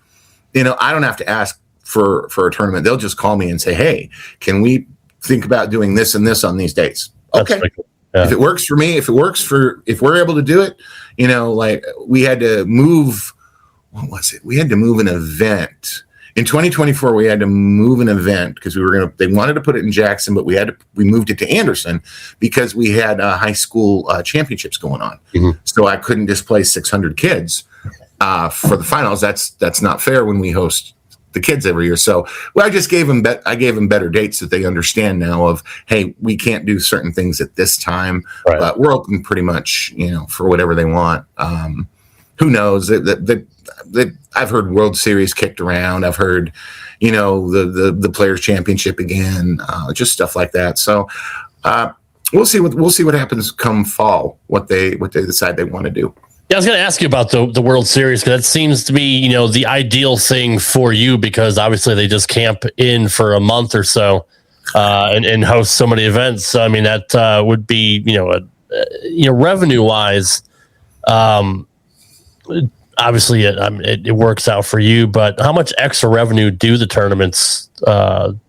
I don't have to ask for a tournament. They'll just call me and say, hey, can we think about doing this and this on these dates? Okay. If it works for me, if we're able to do it, like we had to move, what was it? We had to move an event. In 2024, we had to move an event because they wanted to put it in Jackson, but we moved it to Anderson because we had high school championships going on. Mm-hmm. So I couldn't displace 600 kids for the finals. That's not fair when we host the kids every year. So I just gave them better dates that they understand now of, hey, we can't do certain things at this time, but we're open pretty much, for whatever they want. Who knows that I've heard World Series kicked around. I've heard, the Players Championship again, just stuff like that. So we'll see what happens come fall. What they decide they want to do. Yeah, I was going to ask you about the World Series because that seems to be the ideal thing for you because obviously they just camp in for a month or so and host so many events. So, I mean that would be revenue wise. Obviously it works out for you, but how much extra revenue do the tournaments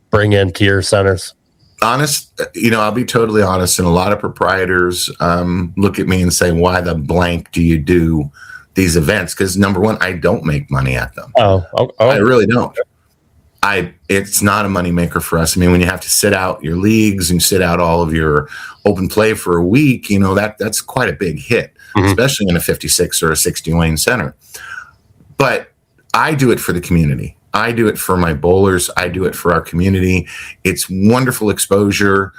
bring into your centers? Honest, I'll be totally honest. And a lot of proprietors look at me and say, why the blank do you do these events? Because number one, I don't make money at them. I really don't. It's not a moneymaker for us. I mean, when you have to sit out your leagues and sit out all of your open play for a week, that's quite a big hit. Mm-hmm. Especially in a 56 or a 60 lane center. But I do it for the community. I do it for my bowlers. I do it for our community. It's wonderful exposure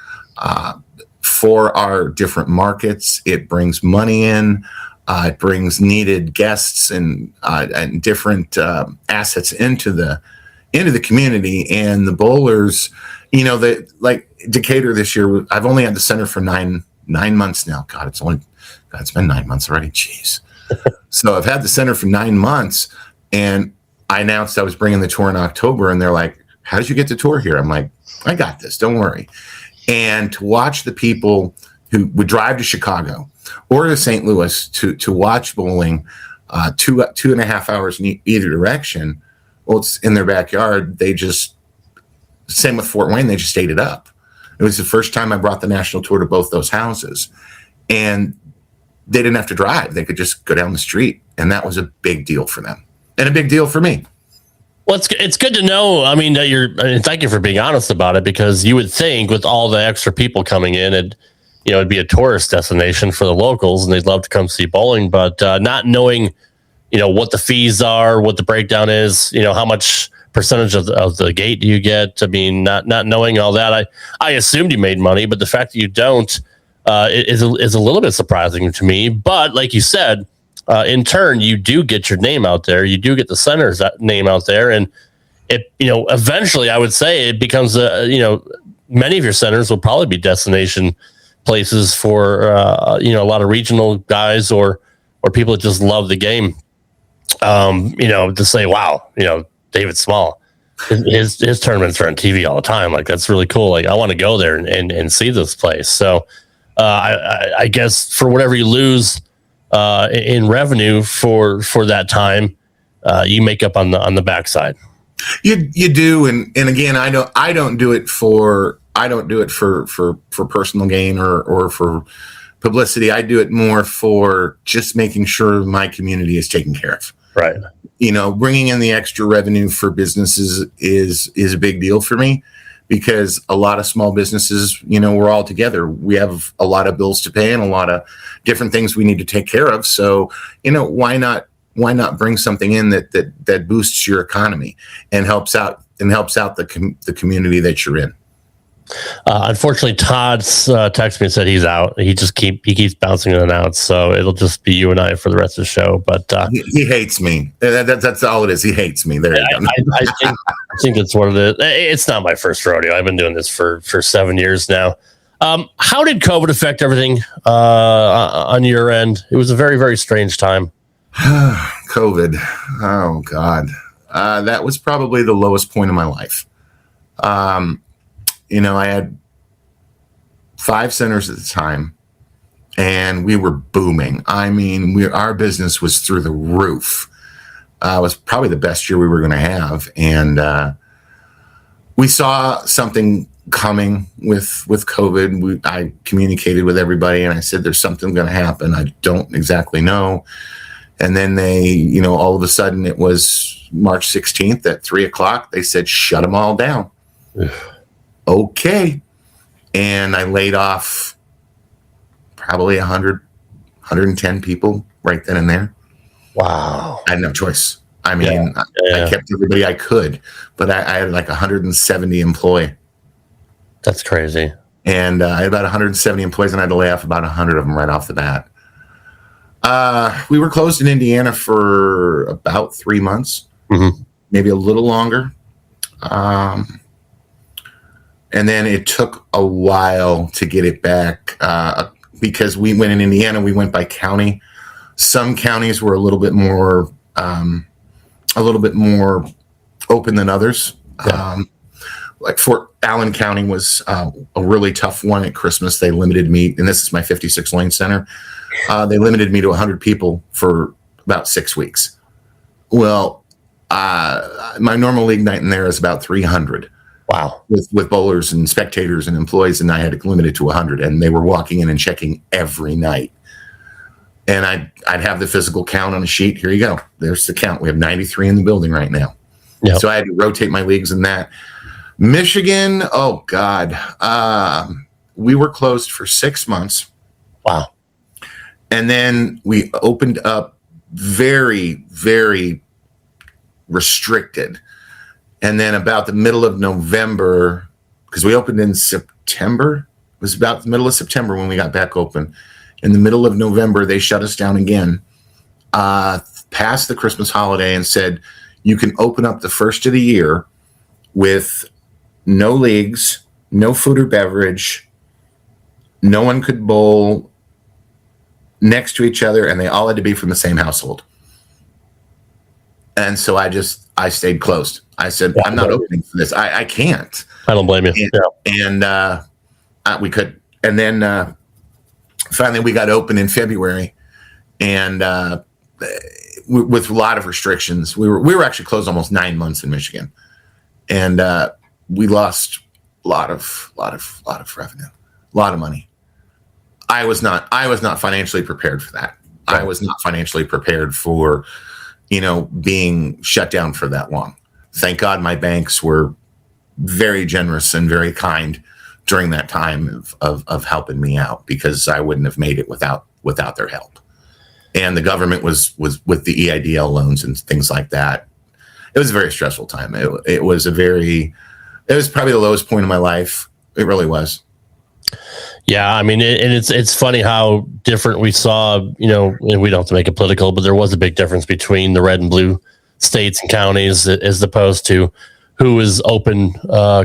for our different markets. It brings money in. It brings needed guests and different assets into the community. And the bowlers, like Decatur this year, I've only had the center for nine months now. God, it's been 9 months already. Jeez. So I've had the center for 9 months, and I announced I was bringing the tour in October, and they're like, how did you get the tour here? I'm like, I got this. Don't worry. And to watch the people who would drive to Chicago or to St. Louis to watch bowling 2.5 hours in either direction, well, it's in their backyard. Same with Fort Wayne, they just ate it up. It was the first time I brought the national tour to both those houses. And they didn't have to drive. They could just go down the street. And that was a big deal for them and a big deal for me. Well, it's good to know. I mean, thank you for being honest about it, because you would think with all the extra people coming in, it'd be a tourist destination for the locals and they'd love to come see bowling, but not knowing, what the fees are, what the breakdown is, how much percentage of the gate do you get? I mean, not knowing all that, I assumed you made money, but the fact that you don't is a little bit surprising to me. But like you said, in turn, you do get your name out there. You do get the center's name out there, and it, eventually, I would say it becomes many of your centers will probably be destination places for a lot of regional guys or people that just love the game. To say, wow, David Small, his tournaments are on TV all the time. Like, that's really cool. Like, I want to go there and see this place. So I guess for whatever you lose in revenue for that time, you make up on the backside. You do, and again, I don't do it for personal gain or for publicity. I do it more for just making sure my community is taken care of. Right. Bringing in the extra revenue for businesses is a big deal for me, because a lot of small businesses, we're all together. We have a lot of bills to pay and a lot of different things we need to take care of. So, why not bring something in that boosts your economy and helps out the community that you're in. Unfortunately, Todd's texted me and said he's out. He keeps bouncing in and out, so it'll just be you and I for the rest of the show. But he hates me. That's all it is. He hates me. There you go. I think it's what it is. It's not my first rodeo. I've been doing this for 7 years now. How did COVID affect everything on your end? It was a very, very strange time. COVID. Oh God. That was probably the lowest point of my life. I had 5 centers at the time, and we were booming. I mean, our business was through the roof. It was probably the best year we were going to have. And we saw something coming with COVID. I communicated with everybody, and I said, there's something going to happen. I don't exactly know. And then they, all of a sudden, it was March 16th at 3:00. They said, shut them all down. Okay. And I laid off probably 100, 110 people right then and there. Wow. I had no choice. I mean, I kept everybody I could, but I had like 170 employees. That's crazy. And I had about 170 employees, and I had to lay off about 100 of them right off the bat. We were closed in Indiana for about 3 months, maybe a little longer. And then it took a while to get it back because we went in Indiana, we went by county. Some counties were a little bit more open than others. Yeah. Like Fort Allen County was a really tough one at Christmas. They limited me, and this is my 56 lane center. They limited me to 100 people for about 6 weeks. Well, my normal league night in there is about 300. Wow. With bowlers and spectators and employees, and I had to limit it to 100, and they were walking in and checking every night. And I'd have the physical count on a sheet. Here you go. There's the count. We have 93 in the building right now. Yep. So I had to rotate my leagues in that. Michigan, oh God. We were closed for 6 months. Wow. And then we opened up very, very restricted. And then about the middle of November, because we opened in September, it was about the middle of September when we got back open. In the middle of November, they shut us down again, past the Christmas holiday, and said, you can open up the first of the year with no leagues, no food or beverage. No one could bowl next to each other, and they all had to be from the same household. And so I stayed closed. I said, I'm not opening for this. I can't. I don't blame you. And we could. And then finally we got open in February, and with a lot of restrictions. We were actually closed almost 9 months in Michigan, and we lost a lot of revenue, a lot of money. I was not financially prepared for that. Right. I was not financially prepared for being shut down for that long. Thank God my banks were very generous and very kind during that time of helping me out, because I wouldn't have made it without their help. And the government was with the EIDL loans and things like that. It was a very stressful time. It was probably the lowest point of my life. It really was. Yeah, I mean, it's funny how different we saw, and we don't have to make it political, but there was a big difference between the red and blue states and counties as opposed to who was open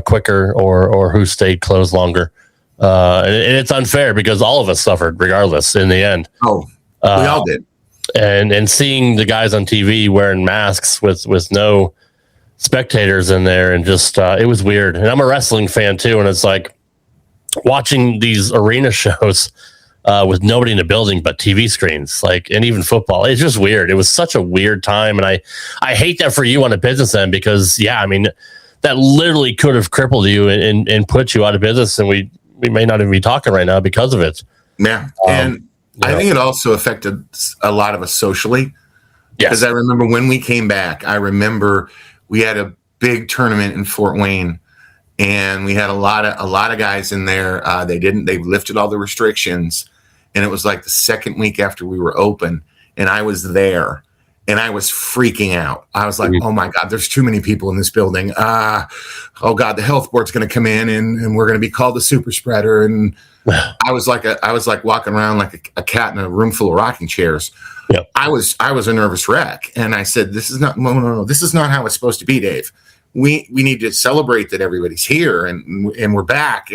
quicker or who stayed closed longer. And it's unfair because all of us suffered regardless in the end. Oh, we all did. And seeing the guys on TV wearing masks with no spectators in there, and just it was weird. And I'm a wrestling fan too, and it's like watching these arena shows with nobody in the building but TV screens, and even football. It's just weird. It was such a weird time, and I hate that for you on a business end, because I mean, that literally could have crippled you and put you out of business, and we may not even be talking right now because of it. Yeah, and I think it also affected a lot of us socially. Because I remember when we came back, I remember we had a big tournament in Fort Wayne, and we had a lot of guys in there. They lifted all the restrictions, and it was like the second week after we were open, and I was there, and I was freaking out. I was like, oh my God, there's too many people in this building. Oh God, the health board's going to come in and we're going to be called the super spreader. And I was like walking around like a cat in a room full of rocking chairs. Yep. I was a nervous wreck. And I said, no, this is not how it's supposed to be, Dave. We need to celebrate that everybody's here and we're back.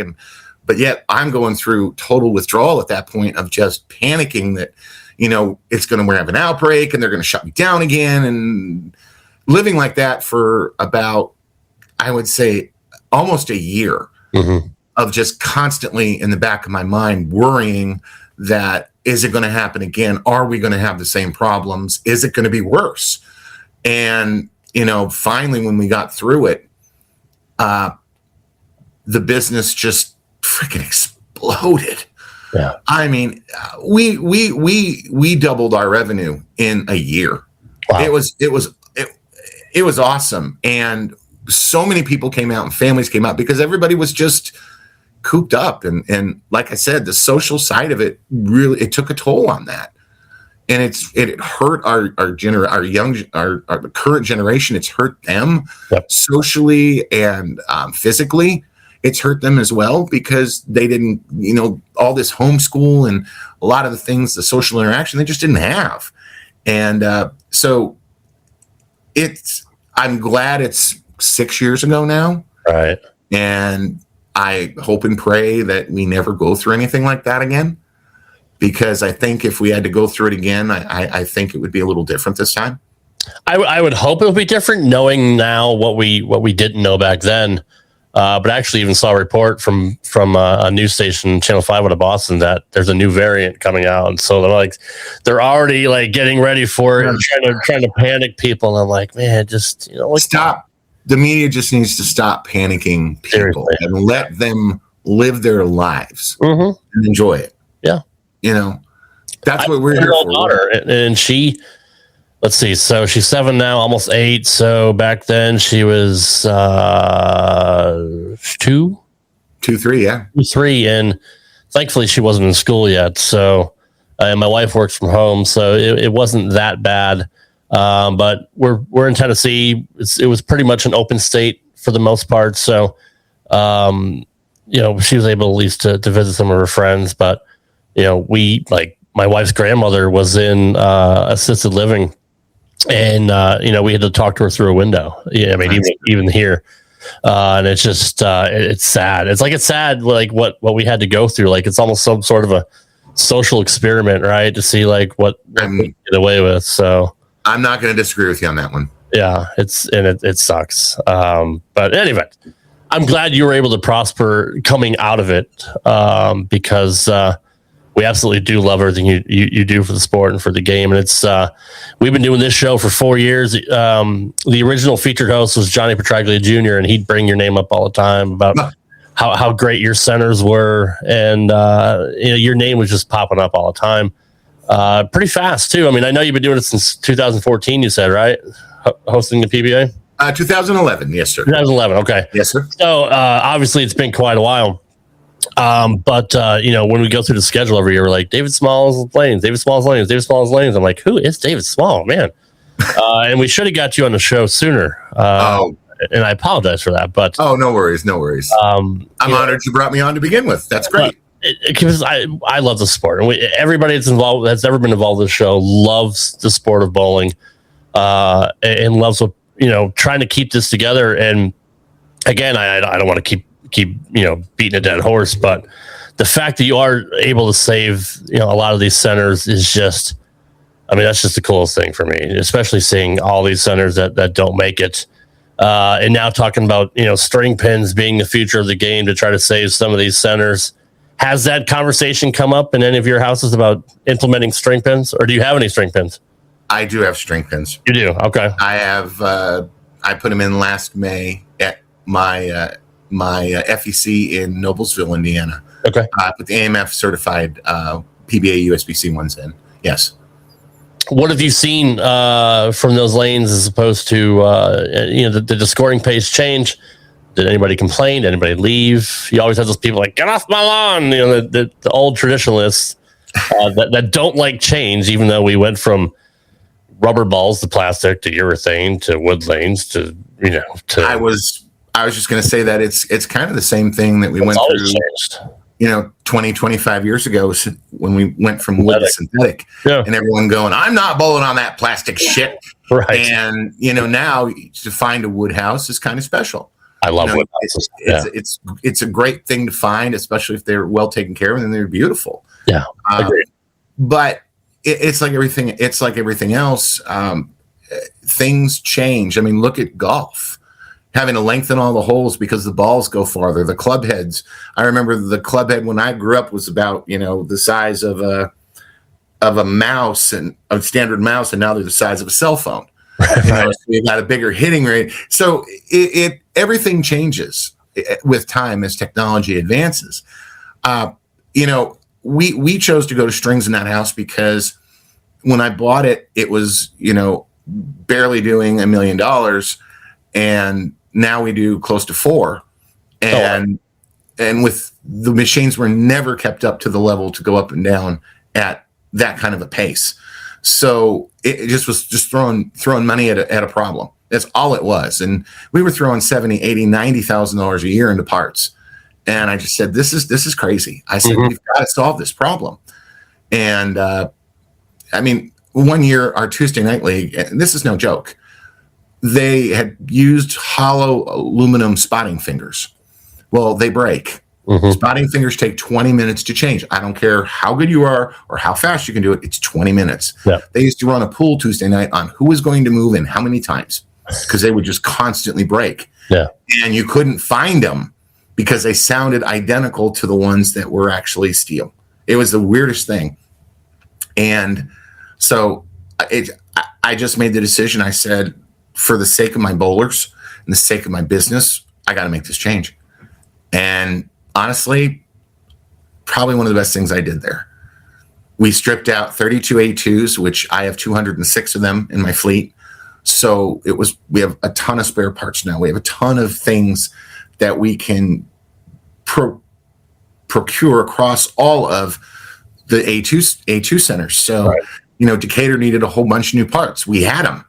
But yet I'm going through total withdrawal at that point of just panicking that, it's going to have an outbreak and they're going to shut me down again, and living like that for about, I would say, almost a year of just constantly in the back of my mind worrying that, is it going to happen again? Are we going to have the same problems? Is it going to be worse? And, finally, when we got through it, the business just freaking exploded. Yeah. I mean, we doubled our revenue in a year. Wow. It was awesome. And so many people came out and families came out because everybody was just cooped up. And like I said, the social side of it it took a toll on that. And it hurt our current generation. It's hurt them socially and physically. It's hurt them as well because they didn't, all this homeschool and a lot of the things, the social interaction, they just didn't have. And so I'm glad it's 6 years ago now. Right. And I hope and pray that we never go through anything like that again, because I think if we had to go through it again, I think it would be a little different this time. I would hope it would be different, knowing now what we didn't know back then. But I actually even saw a report from a news station, Channel 5 out of Boston, that there's a new variant coming out. And so they're already getting ready for it and trying to panic people. And I'm like, man, just, stop. The media just needs to stop panicking people and let them live their lives and enjoy it. Yeah. That's what we're here for. Daughter, and she, let's see. So she's 7 now, almost 8. So back then she was 2, 3, yeah, 3, and thankfully she wasn't in school yet. So, and my wife works from home, so it wasn't that bad. But we're in Tennessee. It was pretty much an open state for the most part. So, she was able at least to visit some of her friends. But my wife's grandmother was in assisted living. And, we had to talk to her through a window. Yeah. I mean, even here. And it's just, it's sad. It's sad, what we had to go through. It's almost some sort of a social experiment, right? To see what we get away with. So I'm not going to disagree with you on that one. Yeah. It sucks. But anyway, I'm glad you were able to prosper coming out of it. Because, we absolutely do love everything you do for the sport and for the game. And it's we've been doing this show for 4 years. The original featured host was Johnny Petraglia Jr., and he'd bring your name up all the time about how great your centers were. And your name was just popping up all the time. Pretty fast, too. I mean, I know you've been doing it since 2014, you said, right? Hosting the PBA? 2011, yes, sir. 2011, okay. Yes, sir. So, obviously, it's been quite a while. But when we go through the schedule every year, we're like, David Small's lanes, David Small's lanes, David Small's lanes. I'm like, who is David Small, man? And we should have got you on the show sooner. And I apologize for that. But no worries. I'm honored you brought me on to begin with. That's great. Because I love the sport, and everybody that's ever been involved in the show loves the sport of bowling, and loves trying to keep this together. And again, I don't want to keep beating a dead horse, but the fact that you are able to save a lot of these centers is just, that's just the coolest thing for me, especially seeing all these centers that don't make it. And now talking about string pins being the future of the game to try to save some of these centers. Has that conversation come up in any of your houses about implementing string pins, or do you have any string pins? I do have string pins. You do? Okay. I have. I put them in last May at my FEC in Noblesville, Indiana. Okay. Put the AMF certified PBA USBC ones in. Yes. What have you seen from those lanes as opposed to did the scoring pace change? Did anybody complain? Did anybody leave? You always have those people like, get off my lawn. The old traditionalists that don't like change, even though we went from rubber balls to plastic to urethane to wood lanes to. I was just going to say that it's kind of the same thing that we went through. Changed. 20, 25 years ago when we went from wood to synthetic, and everyone going, I'm not bowling on that plastic shit. Right. And now to find a wood house is kind of special. I love wood houses. It's a great thing to find, especially if they're well taken care of and they're beautiful. Yeah, agreed. But it's like everything. It's like everything else. Things change. Look at golf. Having to lengthen all the holes because the balls go farther. The club heads. I remember the club head when I grew up was about the size of a mouse and a standard mouse, and now they're the size of a cell phone. So you got a bigger hitting rate. So everything changes with time as technology advances. We chose to go to strings in that house because when I bought it, it was barely doing $1 million, and now we do close to $4 million. And with the machines were never kept up to the level to go up and down at that kind of a pace. So it just was throwing money at a problem. That's all it was. And we were throwing $70,000, $80,000, $90,000 a year into parts. And I just said, this is crazy. I said, we've got to solve this problem. And one year our Tuesday night league, and this is no joke, they had used hollow aluminum spotting fingers. Well, they break. Spotting fingers take 20 minutes to change. I don't care how good you are or how fast you can do it. It's 20 minutes. Yeah. They used to run a pool Tuesday night on who was going to move and how many times because they would just constantly break. Yeah. And you couldn't find them because they sounded identical to the ones that were actually steel. It was the weirdest thing. And so I just made the decision. I said, for the sake of my bowlers and the sake of my business, I got to make this change. And honestly, probably one of the best things I did there. We stripped out 32 A2s, which I have 206 of them in my fleet. So we have a ton of spare parts now. We have a ton of things that we can procure across all of the A2 centers. So, Decatur needed a whole bunch of new parts. We had them.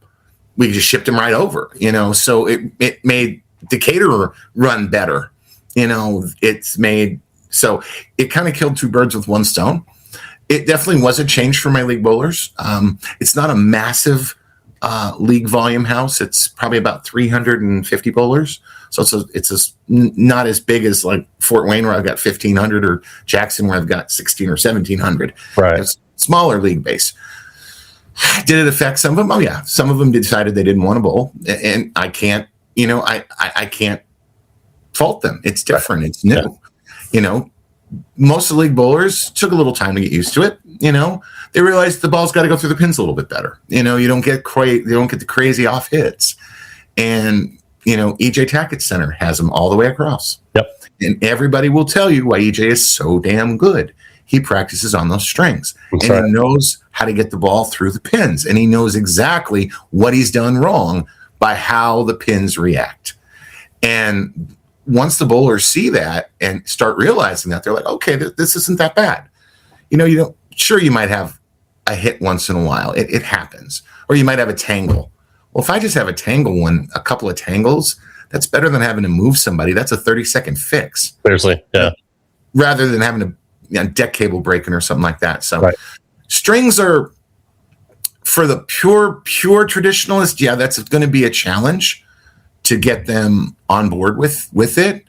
We just shipped them right over, so it made Decatur run better. It's made, so it kind of killed two birds with one stone. It definitely was a change for my league bowlers. It's not a massive league volume house. It's probably about 350 bowlers. So it's not as big as like Fort Wayne where I've got 1,500 or Jackson where I've got 1,600 or 1,700. Right. It's smaller league base. Did it affect some of them? Oh yeah. Some of them decided they didn't want to bowl, and I can't, I can't fault them. It's different. It's new. Most of the league bowlers took a little time to get used to it. They realized the ball's got to go through the pins a little bit better. You don't get the crazy off hits. And EJ Tackett Center has them all the way across. Yep. And everybody will tell you why EJ is so damn good. He practices on those strings. He knows how to get the ball through the pins. And he knows exactly what he's done wrong by how the pins react. And once the bowlers see that and start realizing that, they're like, okay, this isn't that bad. You know, sure, you might have a hit once in a while. It happens. Or you might have a tangle. Well, if I just have a couple of tangles, that's better than having to move somebody. That's a 30-second fix. Seriously, yeah. Rather than having a deck cable breaking or something like that. So strings are, for the pure traditionalist, yeah, that's going to be a challenge to get them on board with it.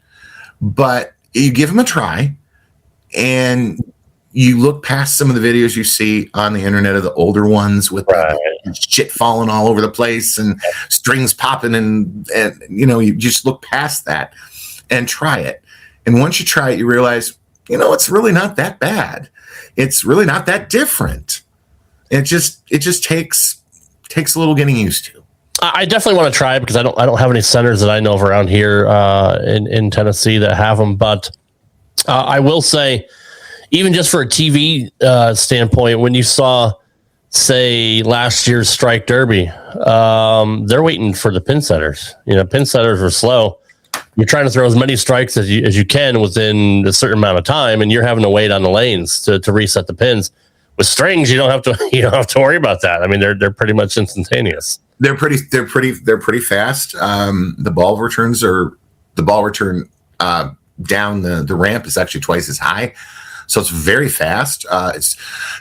But you give them a try, and you look past some of the videos you see on the internet of the older ones with shit falling all over the place and strings popping, and you know, you just look past that and try it. And once you try it, you realize, you know, it's really not that bad. It's really not that different. It just takes a little getting used to. I definitely want to try it because I don't have any centers that I know of around here in Tennessee that have them. But I will say, even just for a TV standpoint, when you saw, say, last year's Strike Derby, they're waiting for the pin setters. You know, pin setters are slow. You're trying to throw as many strikes as you can within a certain amount of time, and you're having to wait on the lanes to reset the pins. With strings, you don't have to worry about that. I mean, they're pretty much instantaneous. They're pretty fast. The ball return down the ramp is actually twice as high, so it's very fast. It's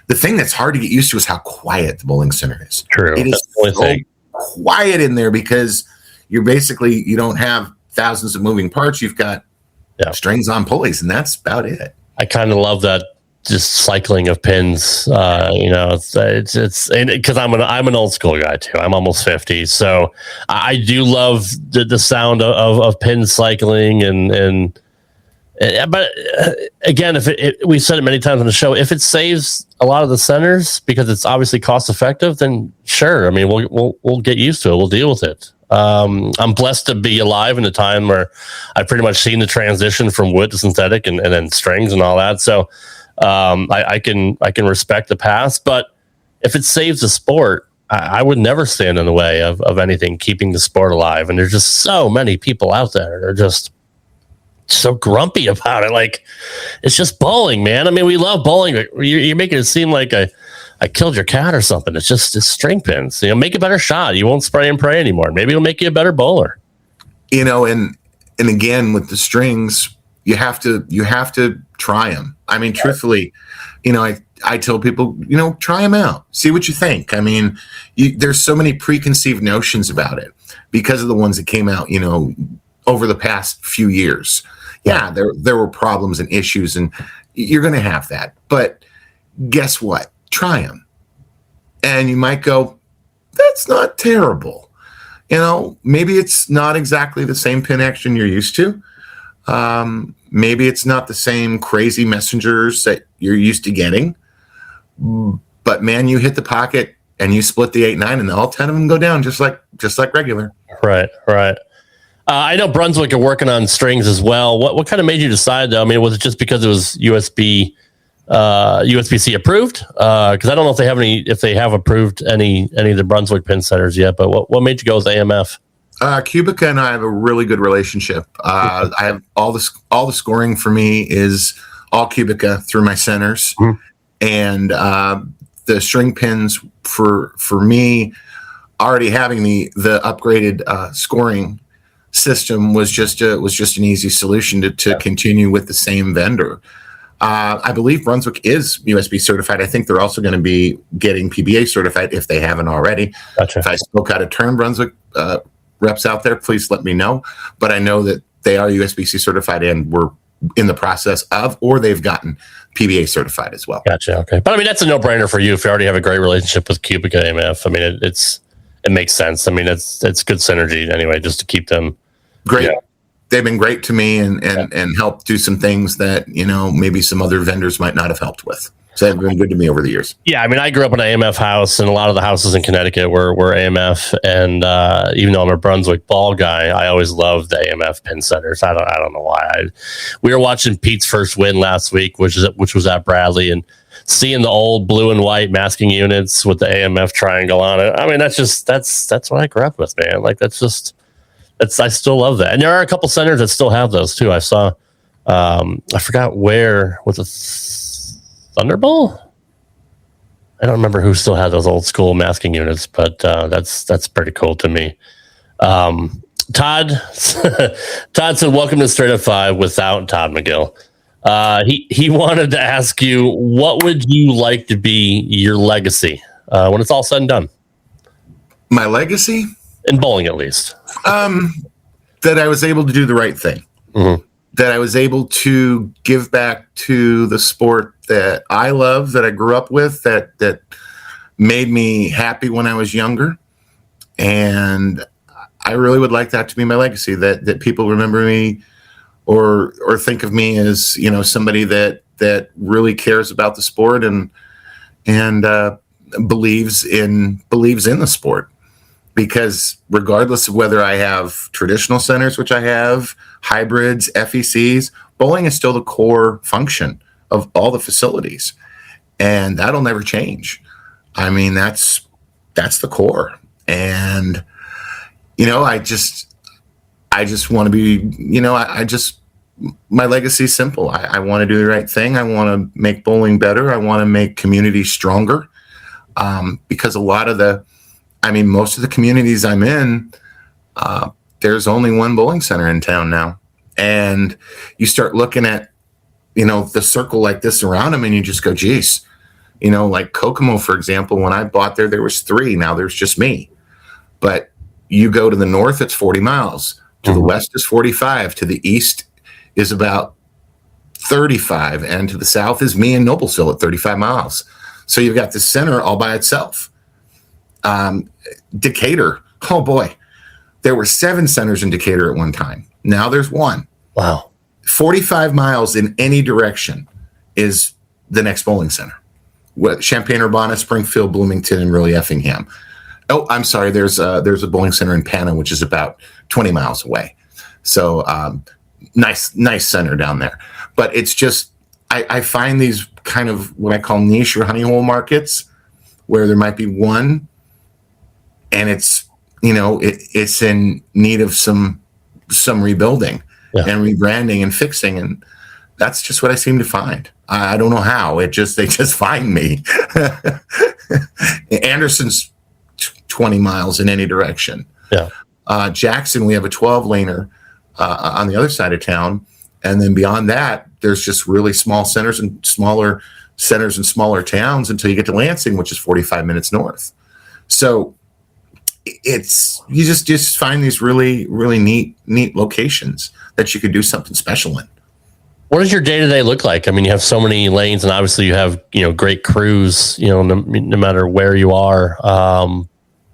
the thing that's hard to get used to is how quiet the bowling center is. True, it is so quiet in there because you don't have thousands of moving parts. You've got strings on pulleys, and that's about it. I kind of love that. Just cycling of pins, you know, it's because I'm an old school guy too. I'm almost 50, so I do love the sound of pins cycling but again, we've said it many times on the show, if it saves a lot of the centers because it's obviously cost effective, then sure. I mean, we'll get used to it. We'll deal with it. I'm blessed to be alive in a time where I've pretty much seen the transition from wood to synthetic and then strings and all that. So. I can respect the past, but if it saves the sport, I would never stand in the way of anything keeping the sport alive. And there's just so many people out there. They're just so grumpy about it. Like, it's just bowling, man. I mean, we love bowling. You're making it seem like I killed your cat or something. It's string pins. You know, make a better shot. You won't spray and pray anymore. Maybe it'll make you a better bowler. You know, and again with the strings, you have to try them. I mean, truthfully, you know, I tell people, you know, try them out, see what you think. I mean, there's so many preconceived notions about it because of the ones that came out, you know, over the past few years. Yeah, there were problems and issues, and you're going to have that. But guess what? Try them, and you might go, that's not terrible. You know, maybe it's not exactly the same pin action you're used to. Maybe it's not the same crazy messengers that you're used to getting, but man, you hit the pocket and you split the 8-9 and all 10 of them go down just like regular. Right. I know Brunswick are working on strings as well. What kind of made you decide though? I mean, was it just because it was USB-C approved? Cause I don't know if they have approved any of the Brunswick pin setters yet, but what made you go with AMF? Cubica and I have a really good relationship. I have all the scoring for me is all Cubica through my centers, and the string pins for me already having the upgraded scoring system was just an easy solution to continue with the same vendor. I believe Brunswick is USB certified. I think they're also going to be getting PBA certified if they haven't already. Gotcha. If I spoke out of turn, Brunswick reps out there, please let me know. But I know that they are USB-C certified and we're in the process of, or they've gotten PBA certified as well. Gotcha. Okay. But I mean, that's a no-brainer for you if you already have a great relationship with Cubica AMF. I mean, it makes sense. I mean, it's good synergy anyway, just to keep them great. Yeah. They've been great to me and helped do some things that, you know, maybe some other vendors might not have helped with. So they've been good to me over the years. Yeah, I mean, I grew up in an AMF house, and a lot of the houses in Connecticut were AMF. And even though I'm a Brunswick ball guy, I always loved the AMF pin setters. I don't know why. We were watching Pete's first win last week, which was at Bradley, and seeing the old blue and white masking units with the AMF triangle on it. I mean, that's what I grew up with, man. Like, that's just I still love that. And there are a couple centers that still have those too. I saw, I forgot where, was it Thunderball? I don't remember who still had those old school masking units, but that's pretty cool to me. Todd said, welcome to Straight Up 5 without Todd McGill. He wanted to ask you, what would you like to be your legacy when it's all said and done? My legacy? In bowling, at least. That I was able to do the right thing. Mm-hmm. That I was able to give back to the sport that I love, that I grew up with, that made me happy when I was younger. And I really would like that to be my legacy, that people remember me or think of me as, somebody that really cares about the sport and believes in the sport. Because regardless of whether I have traditional centers, which I have, hybrids, FECs, bowling is still the core function of all the facilities. And that'll never change. I mean, that's the core. And, I just want to be, my legacy is simple. I want to do the right thing. I want to make bowling better. I want to make communities stronger. Because most of the communities I'm in, there's only one bowling center in town now. And you start looking at, the circle like this around them and you just go, geez, like Kokomo, for example, when I bought there was 3. Now there's just me. But you go to the north, it's 40 miles. To the west is 45. To the east is about 35. And to the south is me and Noblesville at 35 miles. So you've got the center all by itself. Decatur, oh boy, there were 7 centers in Decatur at one time. Now there's 1. Wow. 45 miles in any direction is the next bowling center. Champaign-Urbana, Springfield, Bloomington, and really Effingham. Oh, I'm sorry. There's a bowling center in Panna, which is about 20 miles away. So nice center down there. But it's just I find these kind of what I call niche or honey hole markets where there might be one, and it's it's in need of some rebuilding and rebranding and fixing, and that's just what I seem to find. I don't know how. They just find me. Anderson's 20 miles in any direction. Yeah. Jackson, we have a 12-laner on the other side of town, and then beyond that, there's just really small centers and smaller towns until you get to Lansing, which is 45 minutes north. So it's you just find these really really neat locations that you could do something special in. What does your day-to-day look like? I mean, you have so many lanes, and obviously you have great crews. No matter where you are.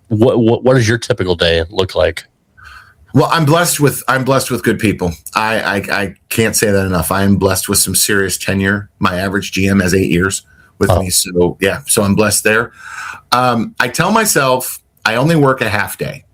What does your typical day look like? Well, I'm blessed with good people. I can't say that enough. I am blessed with some serious tenure. My average GM has 8 years with me. So so I'm blessed there. I tell myself I only work a half day.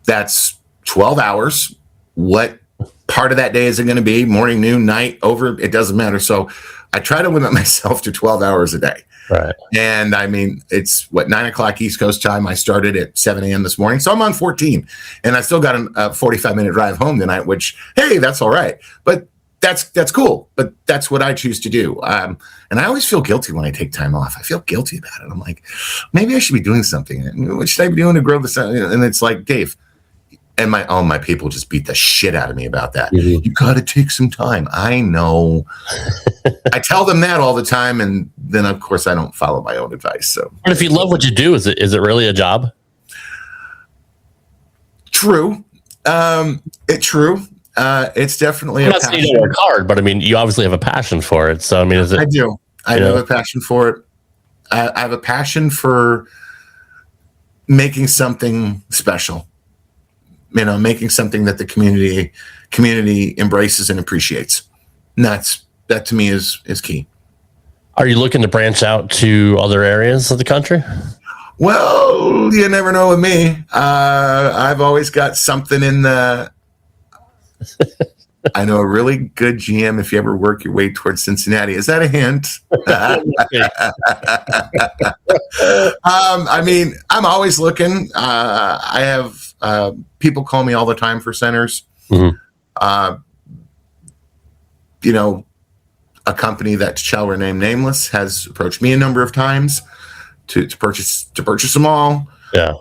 That's 12 hours. What part of that day is it going to be? Morning, noon, night, over? It doesn't matter. So I try to limit myself to 12 hours a day. Right. And I mean, it's 9:00 East Coast time. I started at 7 a.m. this morning. So I'm on 14, and I still got a 45-minute drive home tonight, which, hey, that's all right. But that's cool. But that's what I choose to do. And I always feel guilty when I take time off. I feel guilty about it. I'm like, maybe I should be doing something. What should I be doing to grow this? And it's like, Dave, and my people just beat the shit out of me about that. Mm-hmm. You got to take some time. I know. I tell them that all the time, and then of course I don't follow my own advice. So, but if you love what you do, is it really a job? True. True. It's definitely. I'm not saying you don't work hard, but I mean, you obviously have a passion for it. So I mean, is it? I do. I have a passion for it. I have a passion for making something special. Making something that the community embraces and appreciates. And that to me is key. Are you looking to branch out to other areas of the country? Well, you never know with me. I've always got something in the. I know a really good GM if you ever work your way towards Cincinnati. Is that a hint? I mean, I'm always looking. I have People call me all the time for centers. A company that shall remain nameless has approached me a number of times to purchase them all. Yeah.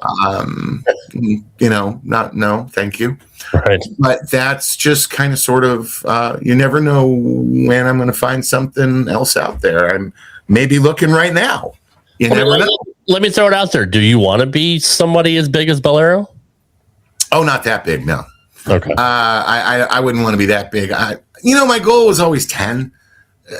No, thank you. Right. But that's just kind of sort of, you never know when I'm going to find something else out there. I'm maybe looking right now. You never know. Let me throw it out there. Do you want to be somebody as big as Bolero? Oh, not that big. No. Okay. I wouldn't want to be that big. My goal was always 10.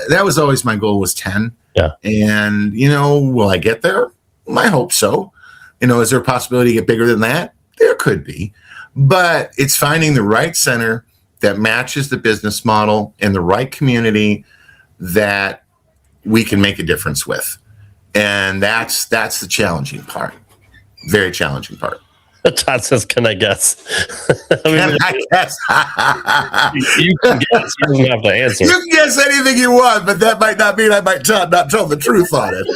That was always my goal, was 10. Yeah. And, will I get there? I hope so. Is there a possibility to get bigger than that? There could be. But it's finding the right center that matches the business model in the right community that we can make a difference with. And that's the challenging part. Very challenging part. Todd says, "Can I guess?" Can I guess? You can guess. You don't have to answer. You can guess anything you want, but that might not mean I might not tell the truth on it.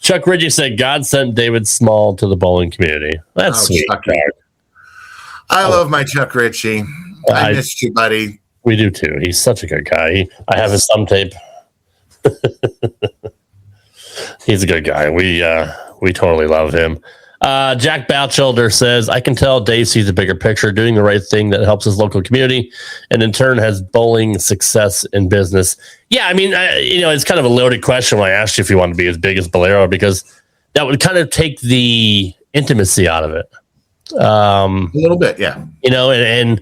Chuck Ridgey said, "God sent David Small to the bowling community." That's sweet. I love my Chuck Ritchie. I missed you, buddy. We do too. He's such a good guy. I have his thumb tape. He's a good guy. We totally love him. Jack Batchelder says, "I can tell Dave sees the bigger picture, doing the right thing that helps his local community, and in turn has bowling success in business." Yeah, I mean, it's kind of a loaded question when I asked you if you want to be as big as Bolero, because that would kind of take the intimacy out of it. A little bit, yeah. And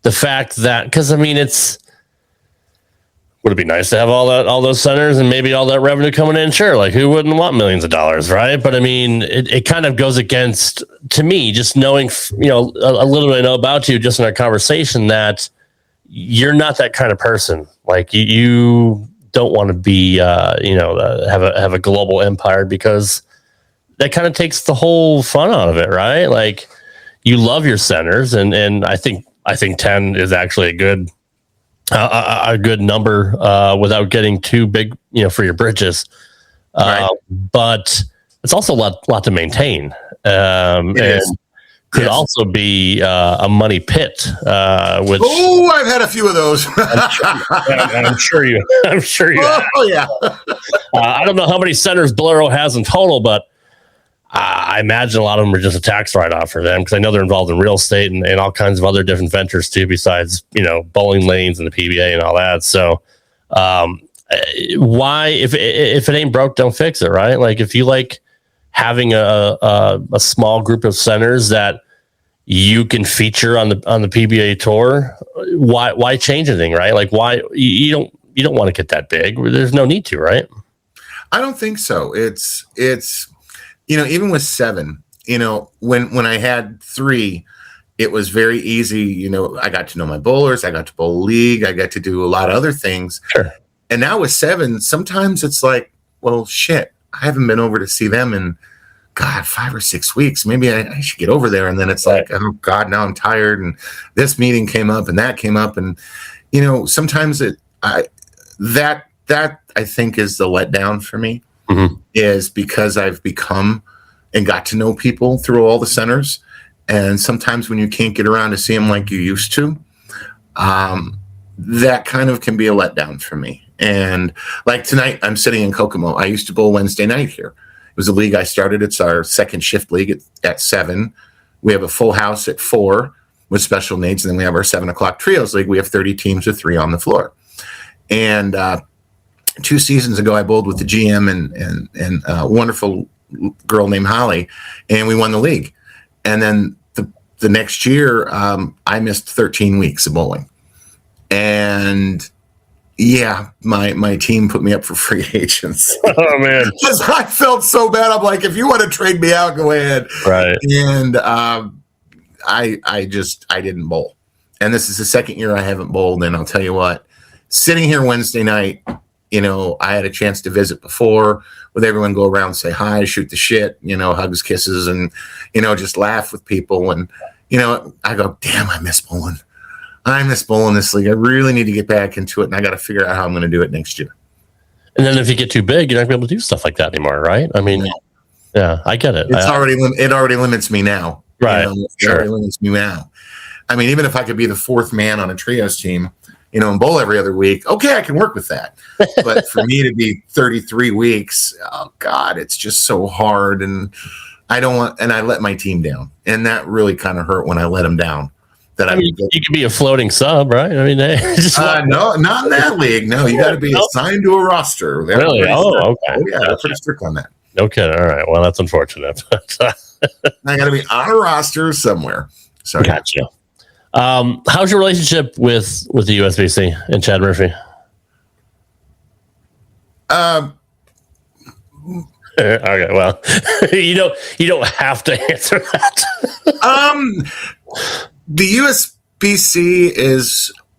the fact that, because would it be nice to have all those centers and maybe all that revenue coming in? Sure. Like, who wouldn't want millions of dollars, right? But it kind of goes against, to me, just knowing, a little bit I know about you just in our conversation, that you're not that kind of person. Like, you don't want to be, have a global empire, because that kind of takes the whole fun out of it, right? Like, you love your centers, and I think 10 is actually a good number without getting too big, for your bridges. Right. But it's also a lot to maintain. And could also be a money pit. Which I've had a few of those. I'm sure you. Oh yeah. I don't know how many centers Bolero has in total, but I imagine a lot of them are just a tax write-off for them, because I know they're involved in real estate and all kinds of other different ventures too, besides, bowling lanes and the PBA and all that. So why, if it ain't broke, don't fix it, right? Like, if you like having a small group of centers that you can feature on the PBA tour, why change anything, right? Like, why you don't want to get that big? There's no need to, right? I don't think so. It's even with 7, when I had 3, it was very easy. I got to know my bowlers. I got to bowl league. I got to do a lot of other things. Sure. And now with 7, sometimes it's like, well, shit, I haven't been over to see them in, 5 or 6 weeks. Maybe I should get over there. And then it's like, oh God, now I'm tired. And this meeting came up and that came up. And, sometimes that I think is the letdown for me. Mm-hmm. Is because I've become and got to know people through all the centers. And sometimes when you can't get around to see them like you used to, that kind of can be a letdown for me. And like tonight, I'm sitting in Kokomo. I used to bowl Wednesday night here. It was a league I started. It's our second shift league at 7. We have a full house at 4 with special needs. And then we have our 7 o'clock trios league. We have 30 teams with 3 on the floor. And 2 seasons ago, I bowled with the GM and a wonderful girl named Holly, and we won the league. And then the next year, I missed 13 weeks of bowling. And yeah, my team put me up for free agents. Oh man, because I felt so bad. I'm like, if you want to trade me out, go ahead. Right. And I didn't bowl. And this is the second year I haven't bowled. And I'll tell you what, sitting here Wednesday night, I had a chance to visit before with everyone, go around, say hi, shoot the shit, hugs, kisses, and, just laugh with people. And, I go, damn, I miss bowling. I miss bowling this league. I really need to get back into it, and I got to figure out how I'm going to do it next year. And then if you get too big, you're not going to be able to do stuff like that anymore, right? I mean, yeah, I get it. It already limits me now. Right. Sure. It limits me out. I mean, even if I could be the fourth man on a trios team, and bowl every other week, okay, I can work with that. But for me to be 33 weeks, oh God, it's just so hard. And I don't want, and I let my team down. And that really kind of hurt when I let them down. You could be a floating sub, right? I mean, no, not in that league. No, you got to be assigned to a roster. Really? Oh, okay. Oh, yeah, they're pretty strict on that. No kidding. All right. Well, that's unfortunate. I got to be on a roster somewhere. So gotcha. How's your relationship with the USBC and Chad Murphy? Okay, well, you don't have to answer that. The USBC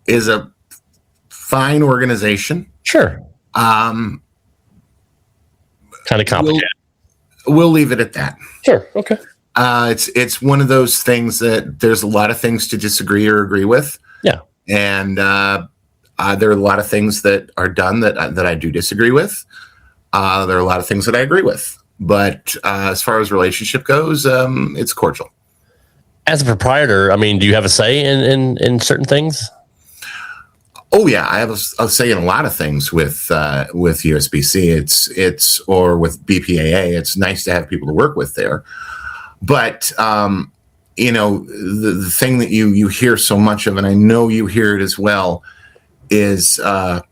is a fine organization. Sure. Kind of complicated. We'll leave it at that. Sure. Okay. It's one of those things that there's a lot of things to disagree or agree with. Yeah. And there are a lot of things that are done that I do disagree with. There are a lot of things that I agree with. But as far as relationship goes, it's cordial. As a proprietor, I mean, do you have a say in certain things? Oh yeah, I have a say in a lot of things with USBC. It's or with BPAA. It's nice to have people to work with there. But the thing that you hear so much of, and I know you hear it as well, is what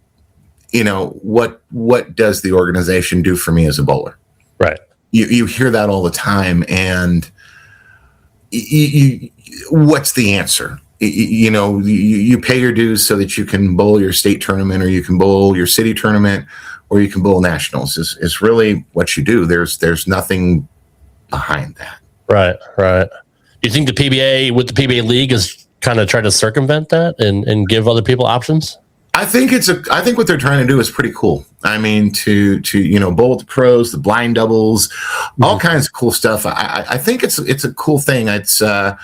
does the organization do for me as a bowler? Right. You hear that all the time, and what's the answer? You pay your dues so that you can bowl your state tournament, or you can bowl your city tournament, or you can bowl nationals. Is really what you do. There's nothing behind that. Right. Do you think the PBA with the PBA League is kind of trying to circumvent that and give other people options? I think what they're trying to do is pretty cool. I mean, to bowl with the pros, the blind doubles, all kinds of cool stuff. I think it's a cool thing. It's a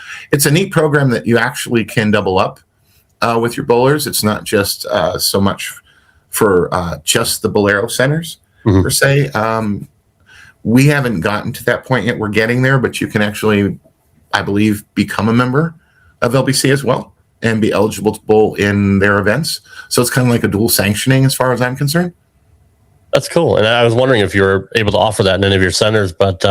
neat program that you actually can double up with your bowlers. It's not just so much for just the Bolero centers per se. We haven't gotten to that point yet. We're getting there, but you can actually, I believe, become a member of LBC as well and be eligible to bowl in their events. So it's kind of like a dual sanctioning as far as I'm concerned. That's cool. And I was wondering if you were able to offer that in any of your centers, but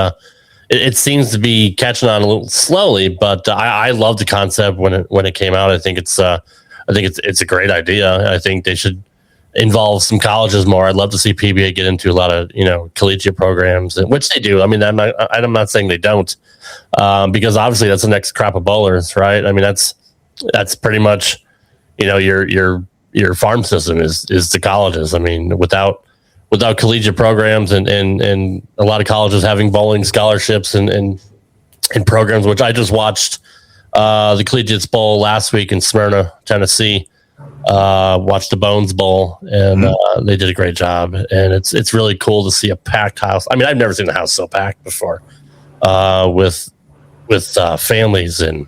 it seems to be catching on a little slowly, but I love the concept when it came out. I think it's a great idea. I think they should involve some colleges more. I'd love to see PBA get into a lot of, collegiate programs, which they do. I mean, I'm not saying they don't, because obviously that's the next crop of bowlers, right? I mean, that's pretty much, your farm system is the colleges. I mean, without collegiate programs and a lot of colleges having bowling scholarships and programs, which I just watched the Collegiates Bowl last week in Smyrna, Tennessee. Watched the Bones Bowl, and they did a great job. And it's really cool to see a packed house. I mean, I've never seen a house so packed before, with families and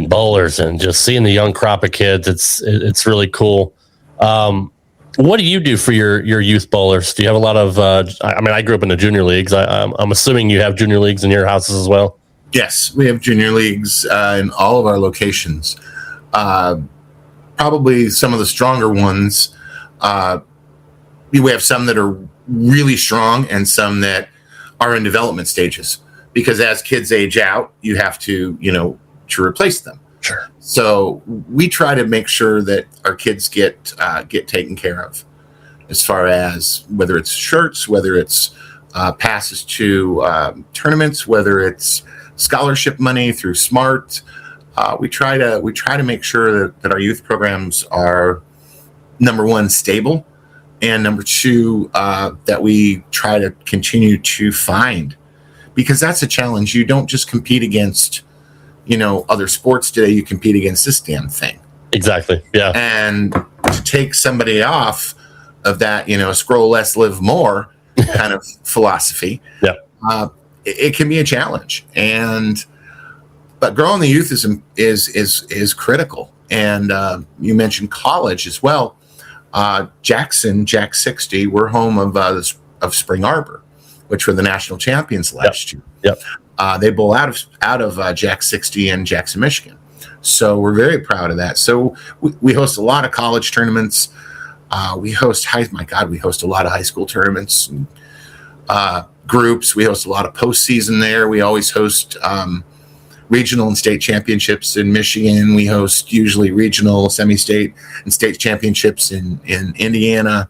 bowlers, and just seeing the young crop of kids. It's really cool. What do you do for your youth bowlers? Do you have a lot of? I grew up in the junior leagues. I'm assuming you have junior leagues in your houses as well. Yes, we have junior leagues in all of our locations. Probably some of the stronger ones. We have some that are really strong and some that are in development stages, because as kids age out, you have to replace them. Sure. So we try to make sure that our kids get taken care of, as far as whether it's shirts, whether it's passes to tournaments, whether it's scholarship money through SMART. We try to make sure that our youth programs are, number one, stable, and number two, that we try to continue to find, because that's a challenge. You don't just compete against other sports today. You compete against this damn thing. Exactly. Yeah. And to take somebody off of that, scroll less, live more kind of philosophy. Yeah. It can be a challenge, but growing the youth is critical. And you mentioned college as well. Jack 60, we're home of Spring Arbor, which were the national champions last year. Yep. They bowl out of Jack 60 in Jackson, Michigan. So we're very proud of that. So we host a lot of college tournaments. We host a lot of high school tournaments, groups. We host a lot of postseason there. We always host regional and state championships in Michigan. We host usually regional, semi-state, and state championships in Indiana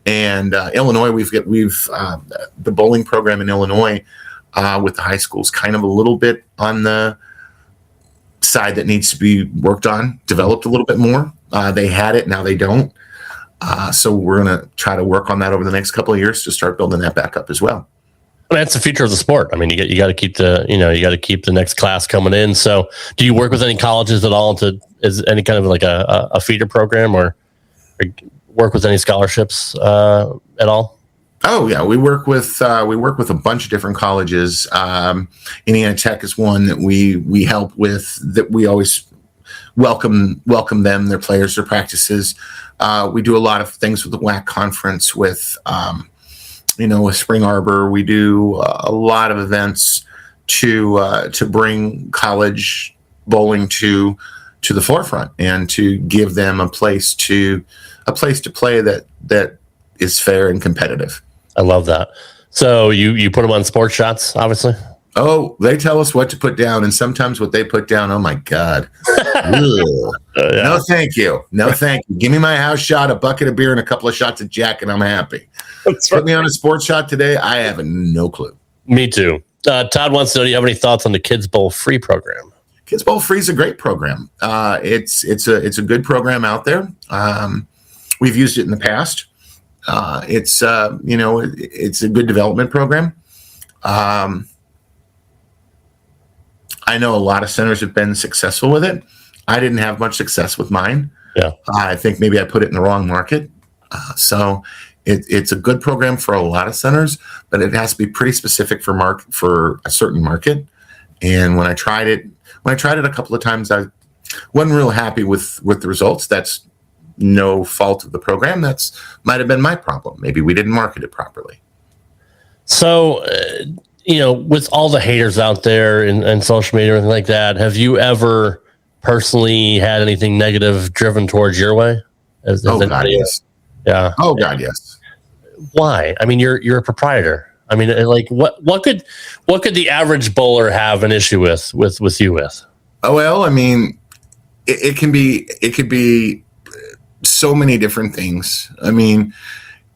and Illinois. We've the bowling program in Illinois with the high schools kind of a little bit on the side that needs to be worked on, developed a little bit more. They had it, now they don't. So we're going to try to work on that over the next couple of years to start building that back up as well. I mean, that's the future of the sport. I mean, you got to keep the next class coming in. So, do you work with any colleges at all? Is any kind of like a feeder program or work with any scholarships at all? Oh yeah, we work with a bunch of different colleges. Indiana Tech is one that we help with. That we always welcome them, their players, their practices. We do a lot of things with the WAC conference with. With Spring Arbor, we do a lot of events to bring college bowling to the forefront and to give them a place to play that is fair and competitive. I love that. So you put them on sports shots, obviously. Oh, they tell us what to put down, and sometimes what they put down, oh my God. Yeah. No, thank you. No, thank you. Give me my house shot, a bucket of beer, and a couple of shots of Jack, and I'm happy. Put me on a sports shot today, I have no clue. Me too. Todd wants to know, do you have any thoughts on the Kids Bowl Free program? Kids Bowl Free is a great program. It's a good program out there. We've used it in the past. It's a good development program. I know a lot of centers have been successful with it. I didn't have much success with mine. Yeah, I think maybe I put it in the wrong market. So it's a good program for a lot of centers, but it has to be pretty specific for a certain market. And when I tried it a couple of times, I wasn't real happy with the results. That's no fault of the program. That's might have been my problem. Maybe we didn't market it properly. So, with all the haters out there and social media and everything like that, have you ever personally had anything negative driven towards your way? God, yes. Yeah. Oh God, yes. Why? I mean, you're a proprietor. I mean, like what could the average bowler have an issue with you with? Oh, well, I mean, it could be so many different things. I mean,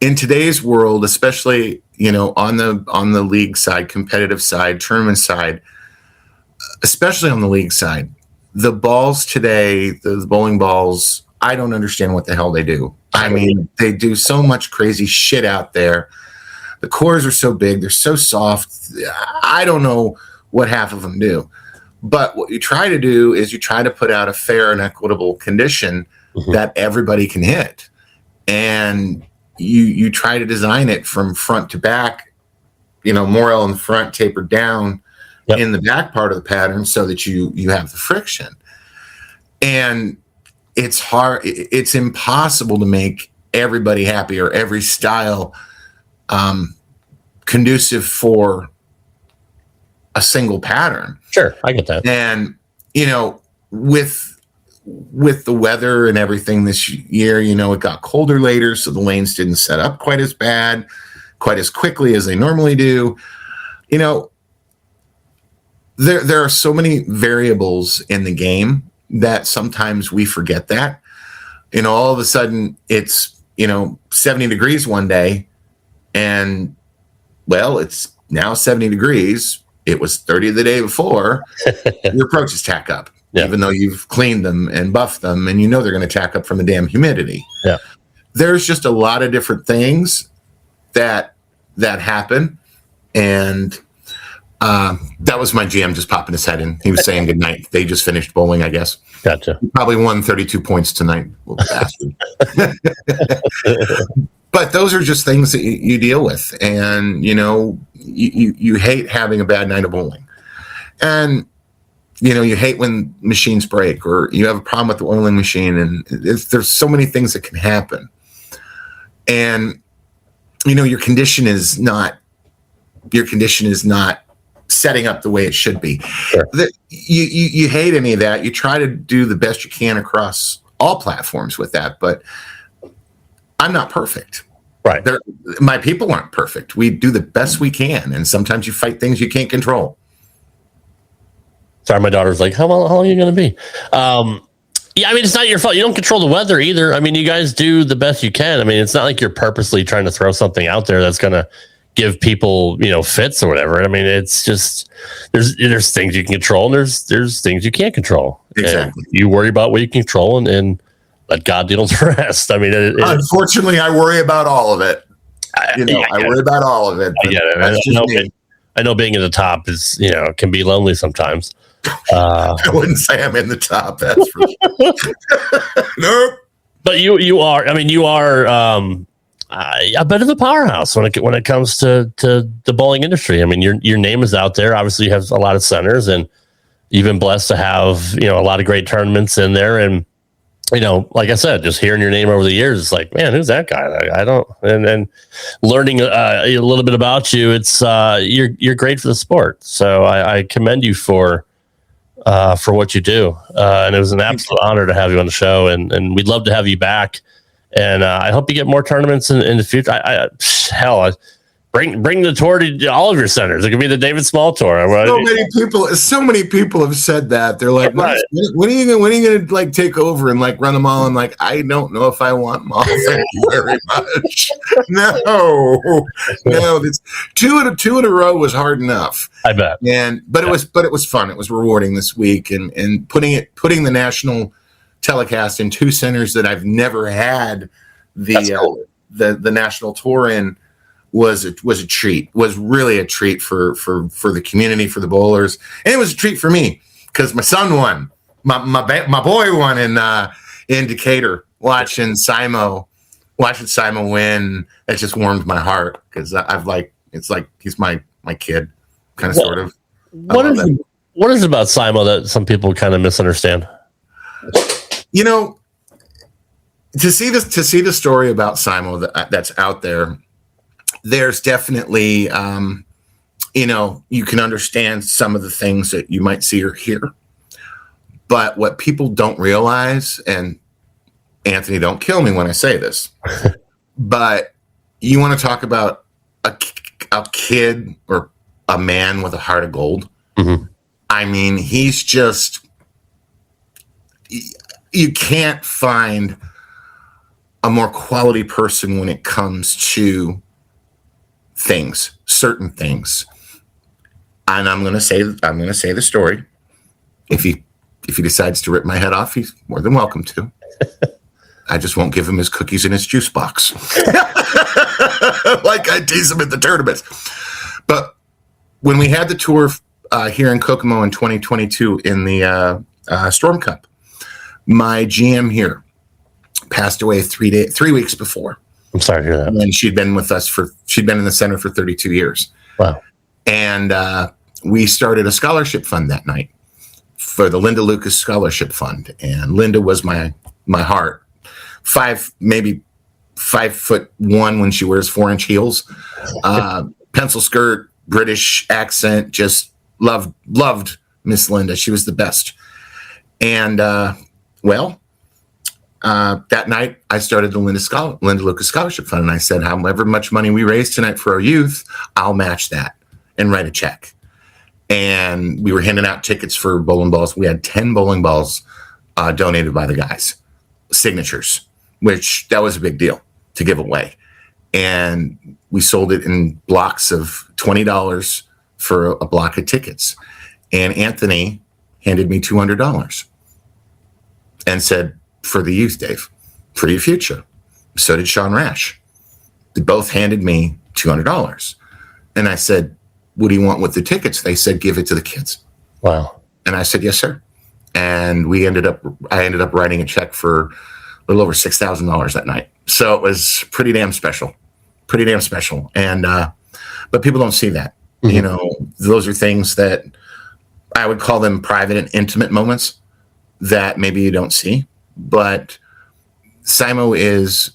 in today's world, especially, on the league side, competitive side, tournament side, especially on the league side, the balls today, the bowling balls, I don't understand what the hell they do. I mean, they do so much crazy shit out there. The cores are so big, they're so soft. I don't know what half of them do. But what you try to do is you try to put out a fair and equitable condition that everybody can hit. And you try to design it from front to back, more in the front, tapered down in the back part of the pattern so that you have the friction. And it's hard. It's impossible to make everybody happy or every style conducive for a single pattern. Sure, I get that. And with the weather and everything this year, it got colder later, so the lanes didn't set up quite as bad, quite as quickly as they normally do. There are so many variables in the game that sometimes we forget that. All of a sudden it's 70 degrees one day, and it's now 70 degrees. It was 30 the day before. Your approaches tack up. Yeah. Even though you've cleaned them and buffed them, and they're going to tack up from the damn humidity. Yeah, there's just a lot of different things that happen, and that was my GM just popping his head in. He was saying good night. They just finished bowling, I guess. Gotcha. He probably won 32 points tonight. But those are just things that you deal with, and you hate having a bad night of bowling, and you hate when machines break or you have a problem with the oiling machine, and there's so many things that can happen. And your condition is not setting up the way it should be. Sure. You hate any of that. You try to do the best you can across all platforms with that, but I'm not perfect. Right. My people aren't perfect. We do the best we can, and sometimes you fight things you can't control. Sorry, my daughter's like, how long are you going to be? Yeah, I mean, it's not your fault. You don't control the weather either. I mean, you guys do the best you can. I mean, it's not like you're purposely trying to throw something out there that's going to give people, fits or whatever. I mean, it's just there's things you can control and there's things you can't control. Exactly. And you worry about what you control and let God deal with the rest. I mean, unfortunately, I worry about all of it. I worry about all of it. I get it. I know being at the top is, can be lonely sometimes. I wouldn't say I'm in the top. That's for sure. Nope. But you are. I mean, you are a bit of a powerhouse when it comes to the bowling industry. I mean, your name is out there. Obviously, you have a lot of centers, and you've been blessed to have a lot of great tournaments in there. And like I said, just hearing your name over the years, it's like, man, who's that guy? I don't. And then learning a little bit about you, it's you're great for the sport. So I commend you for what you do. And it was an absolute honor to have you on the show, and we'd love to have you back. And I hope you get more tournaments in the future. Bring the tour to all of your centers. It could be the David Small Tour. So many people have said that. They're like, right. when are you going to like take over and like run them all? I'm like, I don't know if I want them all. Thank you very much. No. It's two in a row was hard enough. I bet. But it was fun. It was rewarding this week, and putting the national telecast in two centers that I've never had the national tour in was a treat. Was really a treat for the community, for the bowlers, and it was a treat for me because my son won, my boy won in Decatur. Watching Simo win, that just warmed my heart because it's like he's my kid, kind of sort of. What is it about Simo that some people kind of misunderstand? To see the story about Simo that's out there, there's definitely, you can understand some of the things that you might see or hear. But what people don't realize, and Anthony, don't kill me when I say this, but you want to talk about a kid or a man with a heart of gold. Mm-hmm. I mean, he's just, you can't find a more quality person when it comes to certain things. And I'm going to say the story. If he decides to rip my head off, he's more than welcome to. I just won't give him his cookies and his juice box. Like I tease him at the tournaments. But when we had the tour here in Kokomo in 2022 in the Storm Cup, my GM here passed away 3 weeks before. I'm sorry to hear that. And she'd been with us she'd been in the center for 32 years. Wow. And we started a scholarship fund that night for the Linda Lucas Scholarship Fund. And Linda was my heart. 5'1" when she wears 4-inch heels, pencil skirt, British accent, just loved Miss Linda. She was the best. And that night I started the Linda Lucas Scholarship Fund, and I said, however much money we raise tonight for our youth, I'll match that and write a check. And we were handing out tickets for bowling balls. We had 10 bowling balls donated by the guys, signatures, which that was a big deal to give away. And we sold it in blocks of $20 for a block of tickets. And Anthony handed me $200 and said, for the youth, Dave, for your future. So did Sean Rash. They both handed me $200. And I said, what do you want with the tickets? They said, give it to the kids. Wow. And I said, yes, sir. And I ended up writing a check for a little over $6,000 that night. So it was pretty damn special. And, but people don't see that. Mm-hmm. Those are things that I would call them private and intimate moments that maybe you don't see. But Simo is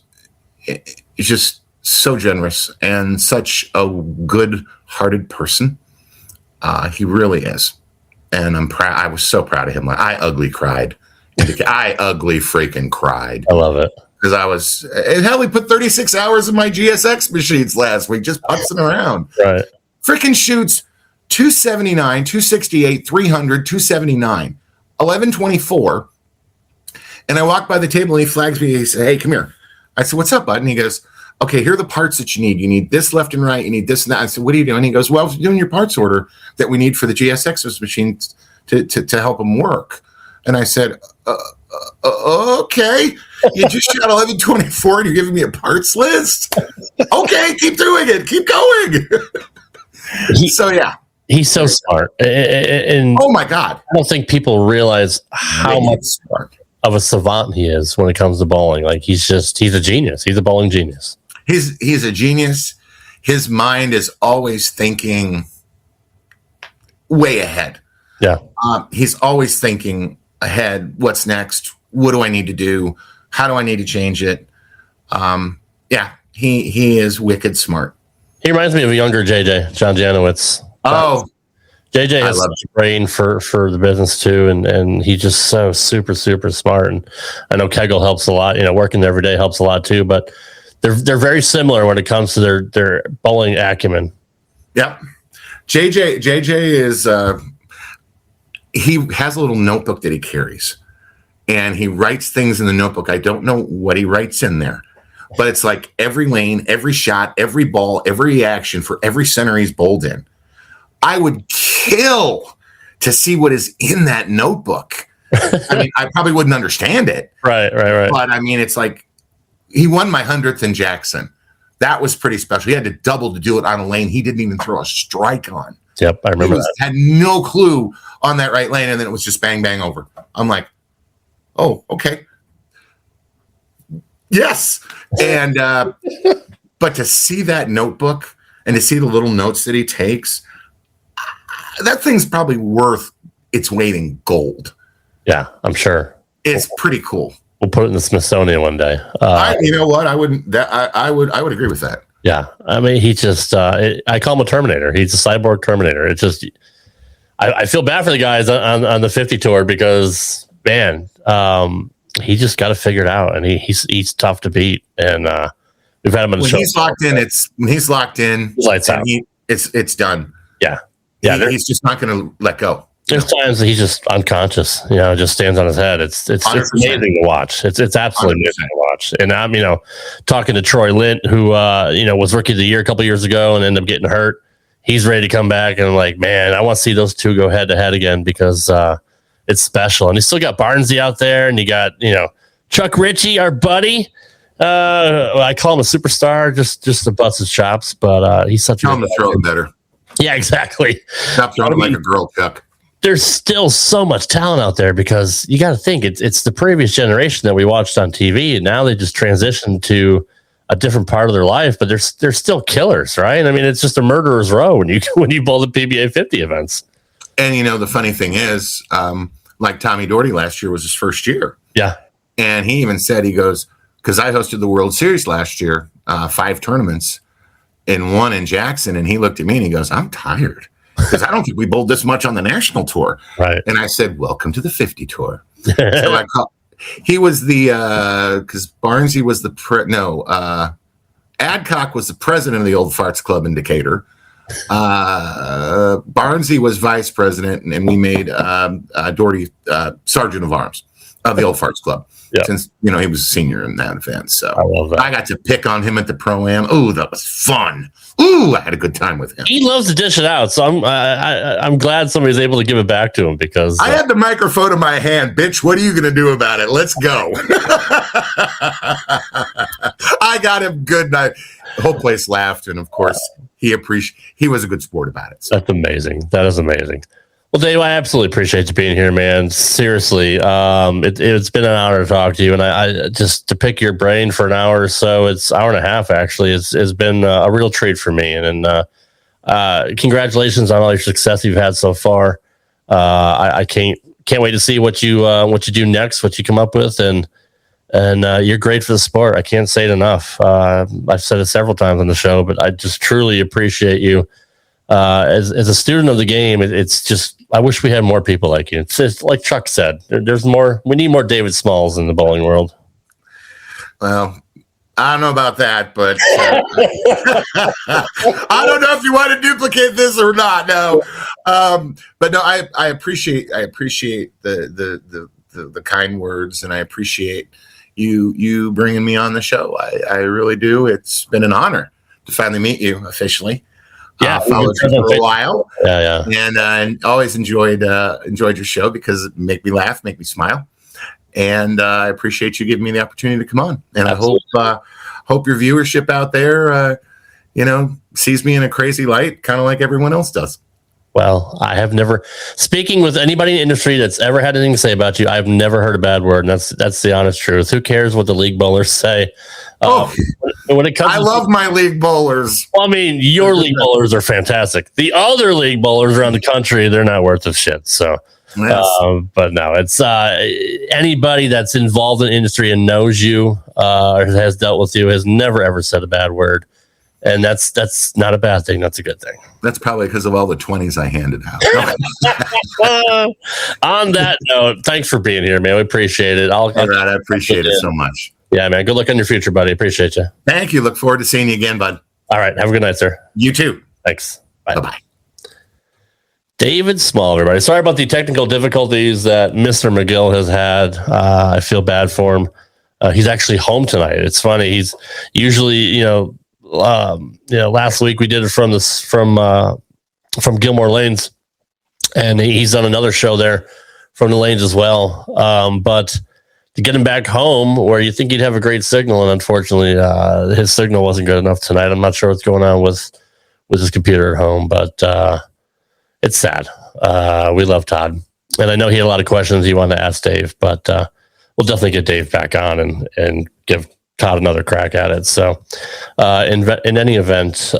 just so generous and such a good-hearted person. He really is. And I'm proud. I was so proud of him. Like, I ugly cried. I ugly freaking cried. I love it. Because I was, and hell, we put 36 hours in my GSX machines last week, just putzing around. Right. Freaking shoots 279, 268, 300, 279, 1124. And I walk by the table and he flags me. He said, "Hey, come here." I said, "What's up, bud?" And he goes, "Okay, here are the parts that you need. You need this left and right. You need this and that." I said, "What are you doing?" He goes, "Well, I'm doing your parts order that we need for the GSX machines to help them work." And I said, "Okay, you just shot 1124 and you're giving me a parts list? Okay, keep doing it. Keep going." So, yeah. He's so smart. And oh, my God. I don't think people realize how much smart of a savant he is when it comes to bowling. Like, he's a genius. He's a bowling genius. He's a genius. His mind is always thinking way ahead. Yeah. He's always thinking ahead. What's next? What do I need to do? How do I need to change it? Yeah, he is wicked smart. He reminds me of a younger JJ, John Janowitz. Oh, JJ has a brain for the business too, and he's just so super smart. And I know Kegel helps a lot. Working there every day helps a lot too. But they're very similar when it comes to their bowling acumen. Yep. JJ is he has a little notebook that he carries, and he writes things in the notebook. I don't know what he writes in there, but it's like every lane, every shot, every ball, every action for every center he's bowled in. I would kill to see what is in that notebook. I mean, I probably wouldn't understand it. Right. But I mean, it's like he won my 100th in Jackson. That was pretty special. He had to double to do it on a lane he didn't even throw a strike on. Yep, I remember that. Had no clue on that right lane, and then it was just bang, bang over. I'm like, oh, okay. Yes. And but to see that notebook and to see the little notes that he takes, that thing's probably worth its weight in gold. Yeah, I'm sure. It's pretty cool. We'll put it in the Smithsonian one day. You know what? I would agree with that. Yeah, I mean, he just I call him a Terminator. He's a cyborg Terminator. It just I feel bad for the guys on the 50 tour because man, he just got to figure it out, and he's tough to beat. And we've had him on the show. He's locked in. He's locked in. Lights out. It's done. Yeah. He's just not going to let go. There's times that he's just unconscious, just stands on his head. It's amazing to watch. It's absolutely 100%. Amazing to watch. And I'm, talking to Troy Lint, who, was Rookie of the Year a couple years ago and ended up getting hurt. He's ready to come back. And I'm like, man, I want to see those two go head to head again because it's special. And you still got Barnesy out there, and you got, Chuck Ritchie, our buddy. I call him a superstar just to bust his chops, but he's such a tell him to throw it better. Yeah, exactly. Stop throwing like a girl, Chuck. There's still so much talent out there because you got to think it's the previous generation that we watched on TV, and now they just transitioned to a different part of their life, but they're still killers, right? I mean, it's just a murderer's row when you bowl the PBA 50 events. And the funny thing is, like Tommy Doherty last year was his first year. Yeah. And he even said, he goes, because I hosted the World Series last year, 5 tournaments, and 1 in Jackson, and he looked at me and he goes, "I'm tired because I don't think we bowled this much on the national tour." Right. And I said, "Welcome to the 50 tour." So he was the because Barnesy was the Adcock was the president of the Old Farts Club in Decatur. Barnesy was vice president, and we made Doherty sergeant of arms of the Old Farts Club. Yep. Since he was a senior in that event, so I love that. I got to pick on him at the Pro-Am. Oh, that was fun. Ooh, I had a good time with him. He loves to dish it out, so I'm glad somebody's able to give it back to him because I had the microphone in my hand. Bitch, what are you going to do about it? Let's go. I got him good night. The whole place laughed, and of course he was a good sport about it. So. That's amazing. That is amazing. Well, Dave, I absolutely appreciate you being here, man. Seriously, it's been an hour to talk to you, and I just to pick your brain for an hour or so. It's an hour and a half, actually. It's been a real treat for me, and congratulations on all your success you've had so far. I can't wait to see what you do next, what you come up with, and you're great for the sport. I can't say it enough. I've said it several times on the show, but I just truly appreciate you. as a student of the game, it's just, I wish we had more people like you. It's just, like Chuck said, there's more. We need more David Smalls in the bowling world. Well, I don't know about that, but I don't know if you want to duplicate this or not. No, but no, I appreciate the kind words, and I appreciate you bringing me on the show. I really do. It's been an honor to finally meet you officially. Yeah, followed you for a while. Yeah. And always enjoyed your show because it make me laugh, make me smile. And I appreciate you giving me the opportunity to come on. And absolutely. I hope your viewership out there, sees me in a crazy light, kind of like everyone else does. Well, I have never, speaking with anybody in the industry that's ever had anything to say about you, I've never heard a bad word. And that's the honest truth. Who cares what the league bowlers say? When it comes, I love my league bowlers. Well, I mean, your league bowlers are fantastic. The other league bowlers around the country, they're not worth a shit. So. Yes. But no, it's anybody that's involved in the industry and knows you or has dealt with you has never ever said a bad word, and that's not a bad thing. That's a good thing. That's probably because of all the 20s I handed out. On that note, thanks for being here, man. We appreciate it. All right, I appreciate it so much. Yeah, man. Good luck on your future, buddy. Appreciate you. Thank you. Look forward to seeing you again, bud. All right. Have a good night, sir. You too. Thanks. Bye. Bye-bye. David Small, everybody. Sorry about the technical difficulties that Mr. McGill has had. I feel bad for him. He's actually home tonight. It's funny. He's usually, last week we did it from Gilmore Lanes, and he's done another show there from the lanes as well. But to get him back home where you think he'd have a great signal, and unfortunately, his signal wasn't good enough tonight. I'm not sure what's going on with his computer at home, but it's sad. We love Todd. And I know he had a lot of questions he wanted to ask Dave, but we'll definitely get Dave back on and give Todd another crack at it. So in any event,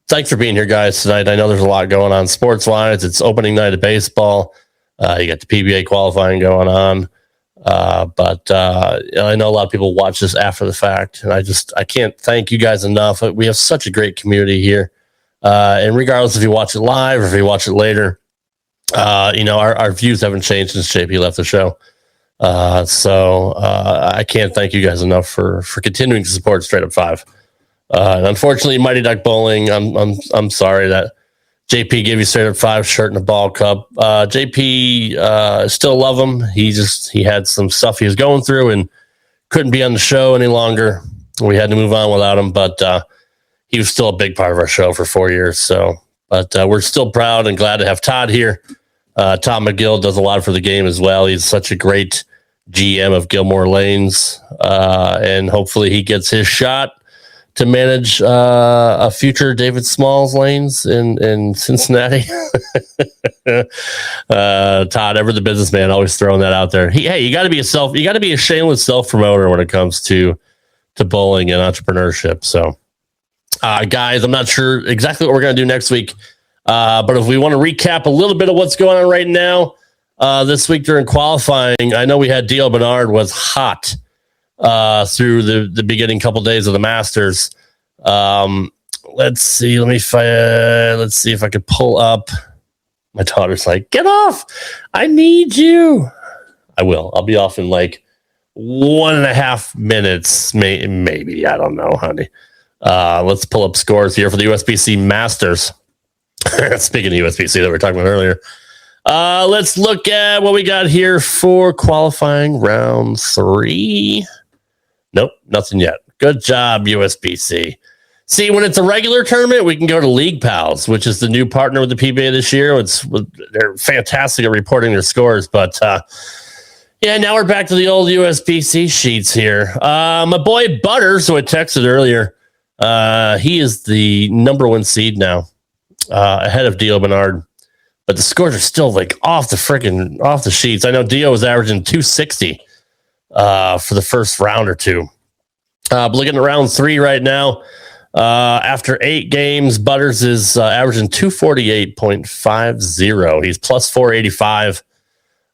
thanks for being here, guys, tonight. I know there's a lot going on sports-wise. It's opening night of baseball. You got the PBA qualifying going on. But I know a lot of people watch this after the fact, and I can't thank you guys enough. We have such a great community here. And regardless if you watch it live or if you watch it later, our views haven't changed since JP left the show. So I can't thank you guys enough for continuing to support Straight Up 5. And unfortunately, Mighty Duck Bowling, I'm sorry that JP gave you Straight Up 5 shirt and a ball cup. JP, still love him. He had some stuff he was going through and couldn't be on the show any longer. We had to move on without him, but he was still a big part of our show for 4 years. So, but we're still proud and glad to have Todd here. Todd McGill does a lot for the game as well. He's such a great GM of Gilmore Lanes, and hopefully he gets his shot to manage a future David Smalls Lanes in Cincinnati. Todd, ever the businessman, always throwing that out there. You got to be a shameless self promoter when it comes to bowling and entrepreneurship. So. Guys, I'm not sure exactly what we're going to do next week, but if we want to recap a little bit of what's going on right now, this week during qualifying, I know we had D.L. Bernard was hot through the beginning couple days of the Masters. Let's see if I could pull up. My daughter's like, get off. I need you. I will. I'll be off in like 1.5 minutes, maybe. I don't know, honey. Let's pull up scores here for the USBC Masters. Speaking of USBC that we were talking about earlier, let's look at what we got here for qualifying round 3. Nope, nothing yet. Good job, USBC. See, when it's a regular tournament, we can go to League Pals, which is the new partner with the PBA this year. They're fantastic at reporting their scores, but now we're back to the old USBC sheets here. My boy Butters, who I texted earlier, he is the number 1 seed now, ahead of Dio Bernard, but the scores are still like off the sheets. I know Dio was averaging 260 for the first round or two. But looking at round 3 right now, after 8 games, Butters is averaging 248.50. He's plus 485.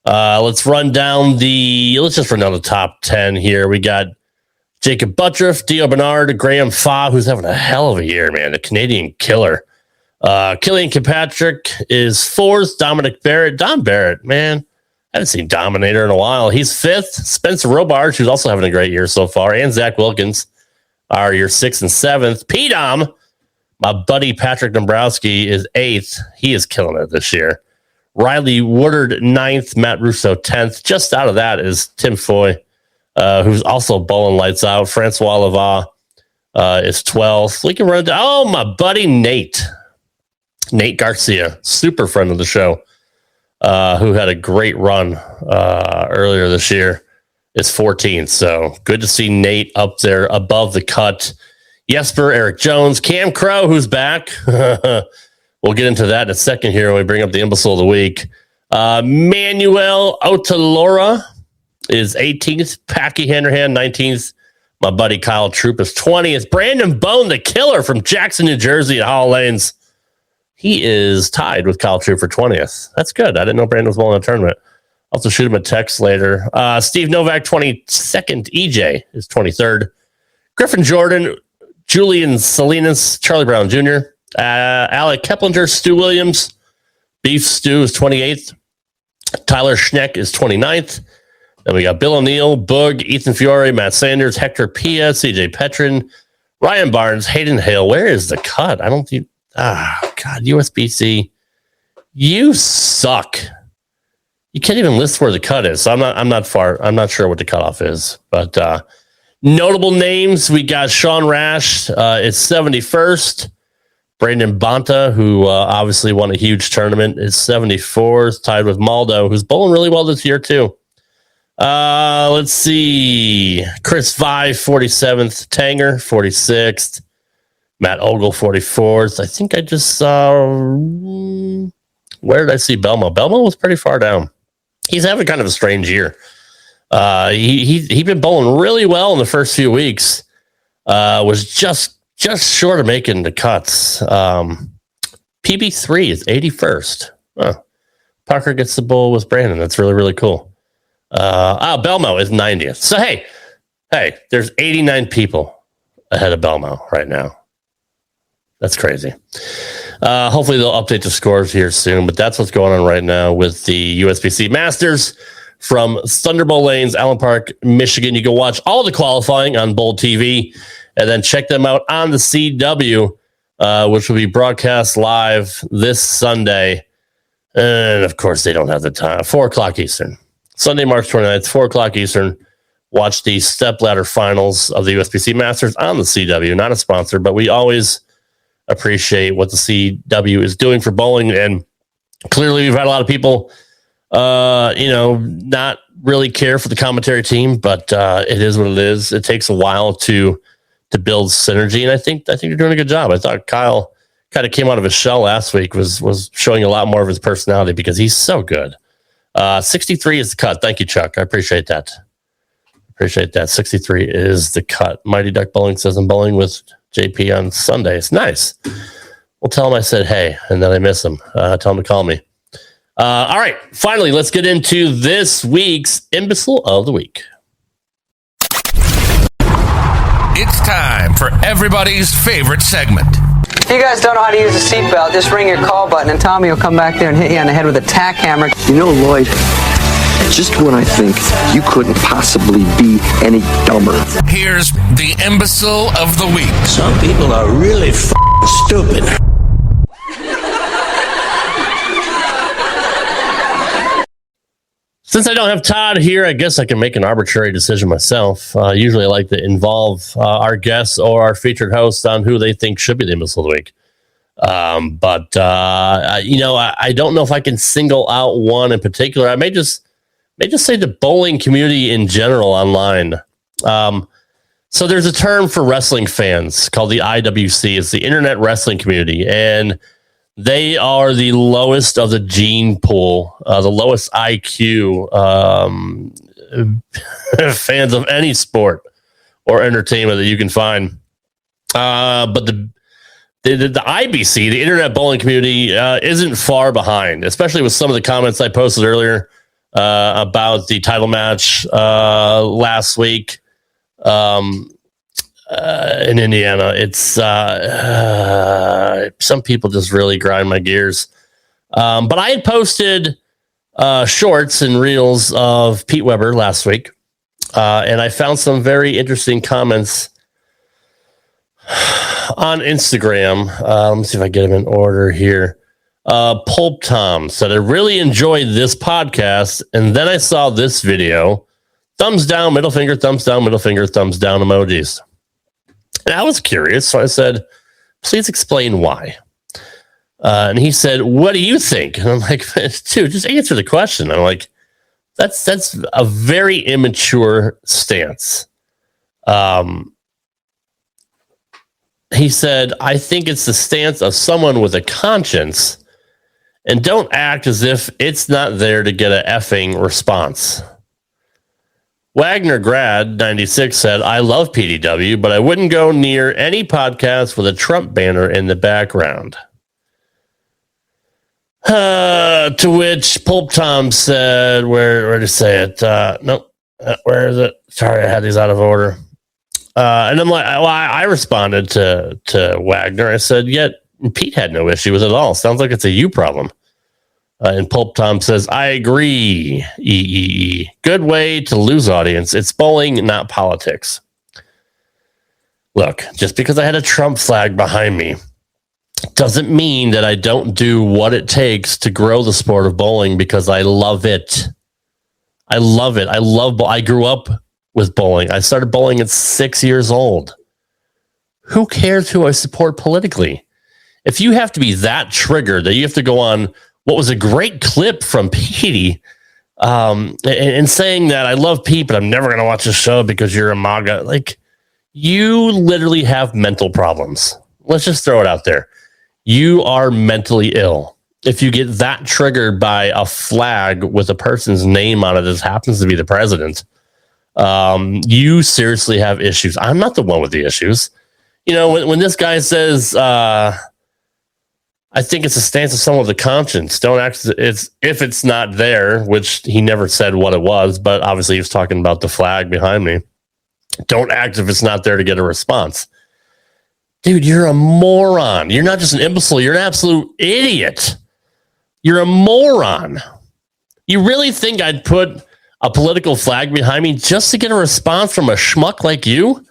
Let's just run down the top 10 here. We got Jacob Buttriff, Dio Bernard, Graham Fa, who's having a hell of a year, man. The Canadian killer. Killian Kilpatrick is 4th. Dominic Barrett. Dom Barrett, man. I haven't seen Dominator in a while. He's 5th. Spencer Robards, who's also having a great year so far, and Zach Wilkins are your 6th and 7th. P-Dom, my buddy Patrick Dombrowski, is 8th. He is killing it this year. Riley Woodard, 9th. Matt Russo, 10th. Just out of that is Tim Foy, who's also bowling lights out. Francois Lava is 12th. We can run down. Oh, my buddy Nate Garcia, super friend of the show, who had a great run earlier this year, is 14th. So good to see Nate up there above the cut. Jesper, Eric Jones, Cam Crow, who's back. We'll get into that in a second here when we bring up the imbecile of the week. Manuel Otalora is 18th. Packy Handerhan, 19th. My buddy Kyle Troop is 20th. Brandon Bone, the killer from Jackson, New Jersey at Hall Lanes. He is tied with Kyle Troop for 20th. That's good. I didn't know Brandon was bowling in a tournament. I'll have to shoot him a text later. Steve Novak, 22nd. EJ is 23rd. Griffin Jordan, Julian Salinas, Charlie Brown Jr., Alec Keplinger, Stu Williams, Beef Stew is 28th. Tyler Schneck is 29th. Then we got Bill O'Neill, Boog, Ethan Fiore, Matt Sanders, Hector Pia, CJ Petrin, Ryan Barnes, Hayden Hale. Where is the cut? I don't think. God, USBC, you suck. You can't even list where the cut is. So I'm not sure what the cutoff is. But notable names, we got Sean Rash is 71st. Brandon Bonta, who obviously won a huge tournament, is 74th, tied with Maldo, who's bowling really well this year too. Let's see. Chris Vive, 47th. Tanger, 46th. Matt Ogle, 44th. I think I just saw... Where did I see Belmo? Belmo was pretty far down. He's having kind of a strange year. He'd been bowling really well in the first few weeks. Was just short of making the cuts. PB3 is 81st. Parker gets the bowl with Brandon. That's really, really cool. Belmo is 90th. So, hey, there's 89 people ahead of Belmo right now. That's crazy. Hopefully they'll update the scores here soon, but that's what's going on right now with the USBC Masters from Thunderbolt Lanes, Allen Park, Michigan. You can watch all the qualifying on Bowl TV and then check them out on the CW, which will be broadcast live this Sunday. And of course, they don't have the time. 4 o'clock Eastern. Sunday, March 29th, 4 o'clock Eastern. Watch the stepladder finals of the USBC Masters on the CW. Not a sponsor, but we always appreciate what the CW is doing for bowling. And clearly, we've had a lot of people, not really care for the commentary team, but it is what it is. It takes a while to build synergy, and I think you're doing a good job. I thought Kyle kind of came out of his shell last week, was showing a lot more of his personality because he's so good. 63 is the cut. Thank you, Chuck. I appreciate that. 63 is the cut. Mighty Duck Bowling says I'm bowling with JP on Sunday. It's nice. We'll tell him I said hey, and then I miss him. Tell him to call me. All right. Finally, let's get into this week's Imbecile of the Week. It's time for everybody's favorite segment. If you guys don't know how to use a seatbelt, just ring your call button and Tommy will come back there and hit you on the head with a tack hammer. You know, Lloyd, just when I think you couldn't possibly be any dumber. Here's the Imbecile of the Week. Some people are really stupid. Since I don't have Todd here, I guess I can make an arbitrary decision myself. Usually I like to involve our guests or our featured hosts on who they think should be the Imbecile of the Week. But I don't know if I can single out one in particular. I may just say the bowling community in general online. So there's a term for wrestling fans called the IWC. It's the Internet Wrestling Community, and they are the lowest of the gene pool, the lowest IQ fans of any sport or entertainment that you can find. But the IBC, the Internet Bowling Community, isn't far behind, especially with some of the comments I posted earlier about the title match last week. in Indiana. It's some people just really grind my gears. But I had posted shorts and reels of Pete Weber last week, and I found some very interesting comments on Instagram. Let me see if I get them in order here. Pulp Tom said, I really enjoyed this podcast, and then I saw this video. Thumbs down, middle finger, thumbs down, middle finger, thumbs down emojis. And I was curious, so I said, please explain why. And he said, what do you think? And I'm like, dude, just answer the question. I'm like, that's a very immature stance. He said, I think it's the stance of someone with a conscience, and don't act as if it's not there to get an effing response. Wagner Grad 96 said, I love PDW, but I wouldn't go near any podcast with a Trump banner in the background. To which Pulp Tom said, where to say it? Nope. Where is it? Sorry, I had these out of order. And I'm like, well, I responded to Wagner. I said, yet Pete had no issue with it at all. Sounds like it's a you problem. And Pulp Tom says, I agree. Good way to lose audience. It's bowling, not politics. Look, just because I had a Trump flag behind me doesn't mean that I don't do what it takes to grow the sport of bowling, because I love it. I love it. I grew up with bowling. I started bowling at 6 years old. Who cares who I support politically? If you have to be that triggered that you have to go on what was a great clip from Petey and saying that I love Pete, but I'm never going to watch the show because you're a MAGA. Like, you literally have mental problems. Let's just throw it out there. You are mentally ill. If you get that triggered by a flag with a person's name on it that happens to be the president, you seriously have issues. I'm not the one with the issues. You know, when this guy says, I think it's a stance of someone with a conscience. Don't act if it's not there, which he never said what it was, but obviously he was talking about the flag behind me. Don't act if it's not there to get a response. Dude, you're a moron. You're not just an imbecile. You're an absolute idiot. You're a moron. You really think I'd put a political flag behind me just to get a response from a schmuck like you?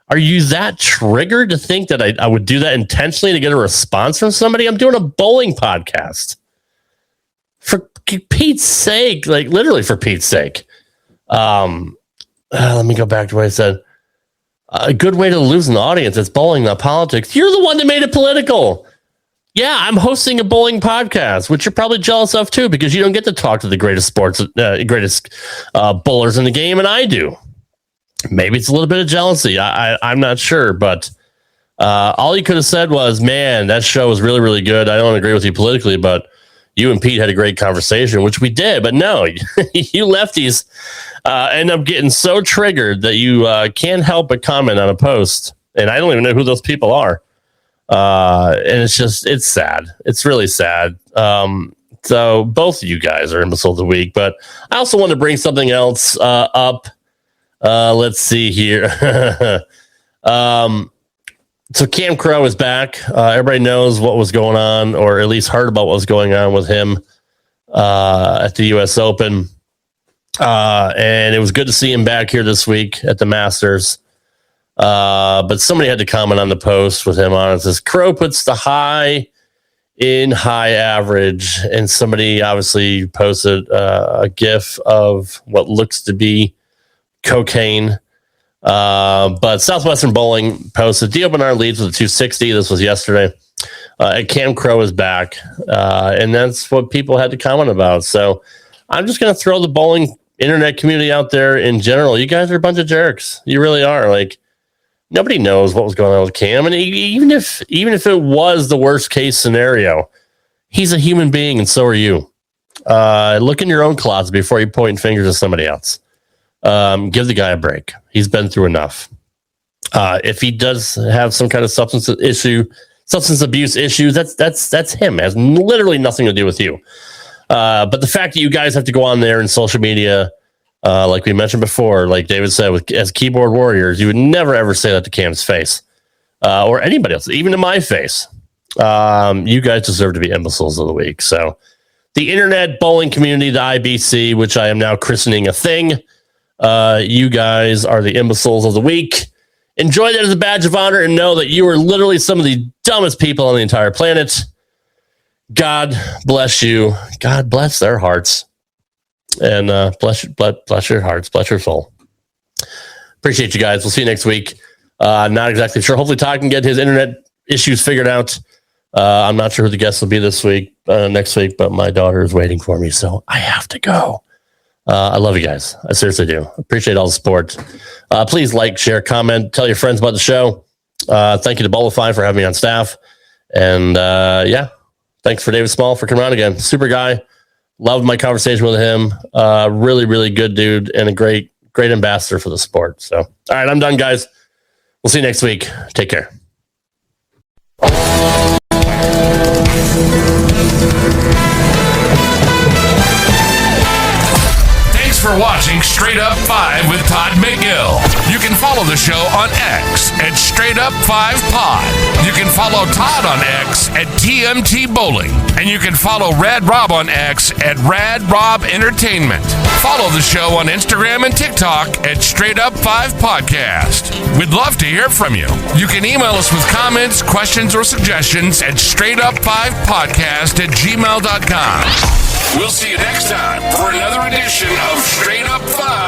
Are you that triggered to think that I would do that intentionally to get a response from somebody? I'm doing a bowling podcast. For Pete's sake, like literally for Pete's sake. Let me go back to what I said. A good way to lose an audience. It's bowling, not politics. You're the one that made it political. Yeah, I'm hosting a bowling podcast, which you're probably jealous of too, because you don't get to talk to the greatest greatest bowlers in the game, and I do. Maybe it's a little bit of jealousy. I'm not sure, but all you could have said was, man, that show was really, really good. I don't agree with you politically, but you and Pete had a great conversation, which we did. But no, you lefties end up getting so triggered that you can't help but comment on a post. And I don't even know who those people are. And it's sad. It's really sad. So both of you guys are imbecile of the week, but I also want to bring something else up. Let's see here. So Cam Crow is back. Everybody knows what was going on, or at least heard about what was going on with him at the U.S. Open. And it was good to see him back here this week at the Masters. But somebody had to comment on the post with him on it. It says, Crow puts the high in high average. And somebody obviously posted a GIF of what looks to be cocaine. But Southwestern Bowling posted Dio Bernard leads with a 260. This was yesterday. And Cam Crow is back. And that's what people had to comment about. So I'm just going to throw the bowling internet community out there in general. You guys are a bunch of jerks. You really are. Like, nobody knows what was going on with Cam. And even if it was the worst case scenario, he's a human being and so are you. Look in your own closet before you point fingers at somebody else. Give the guy a break. He's been through enough. If he does have some kind of substance abuse issue, that's him. It has literally nothing to do with you. But the fact that you guys have to go on there in social media Like we mentioned before, like David said, as keyboard warriors, you would never ever say that to Cam's face or anybody else, even to my face. You guys deserve to be imbeciles of the week. So the internet bowling community, the IBC, which I am now christening a thing, you guys are the imbeciles of the week. Enjoy that as a badge of honor and know that you are literally some of the dumbest people on the entire planet. God bless you. God bless their hearts. And bless your hearts. Bless your soul. Appreciate you guys. We'll see you next week. Not exactly sure. Hopefully Todd can get his internet issues figured out. I'm not sure who the guests will be next week, but my daughter is waiting for me, so I have to go. I love you guys. I seriously do. Appreciate all the support. Please like, share, comment, tell your friends about the show. Thank you to Bowlify for having me on staff. And thanks for David Small for coming on again. Super guy. Loved my conversation with him. Really, really good dude and a great ambassador for the sport. So, all right, I'm done, guys. We'll see you next week. Take care. Thanks for watching Straight Up 5 with Todd McGill. You can follow the show on X at Straight Up 5 Pod. You can follow Todd on X at TMT Bowling. And you can follow Rad Rob on X at Rad Rob Entertainment. Follow the show on Instagram and TikTok at Straight Up 5 Podcast. We'd love to hear from you. You can email us with comments, questions, or suggestions at straightup5podcast@gmail.com. We'll see you next time for another edition of Straight Up 5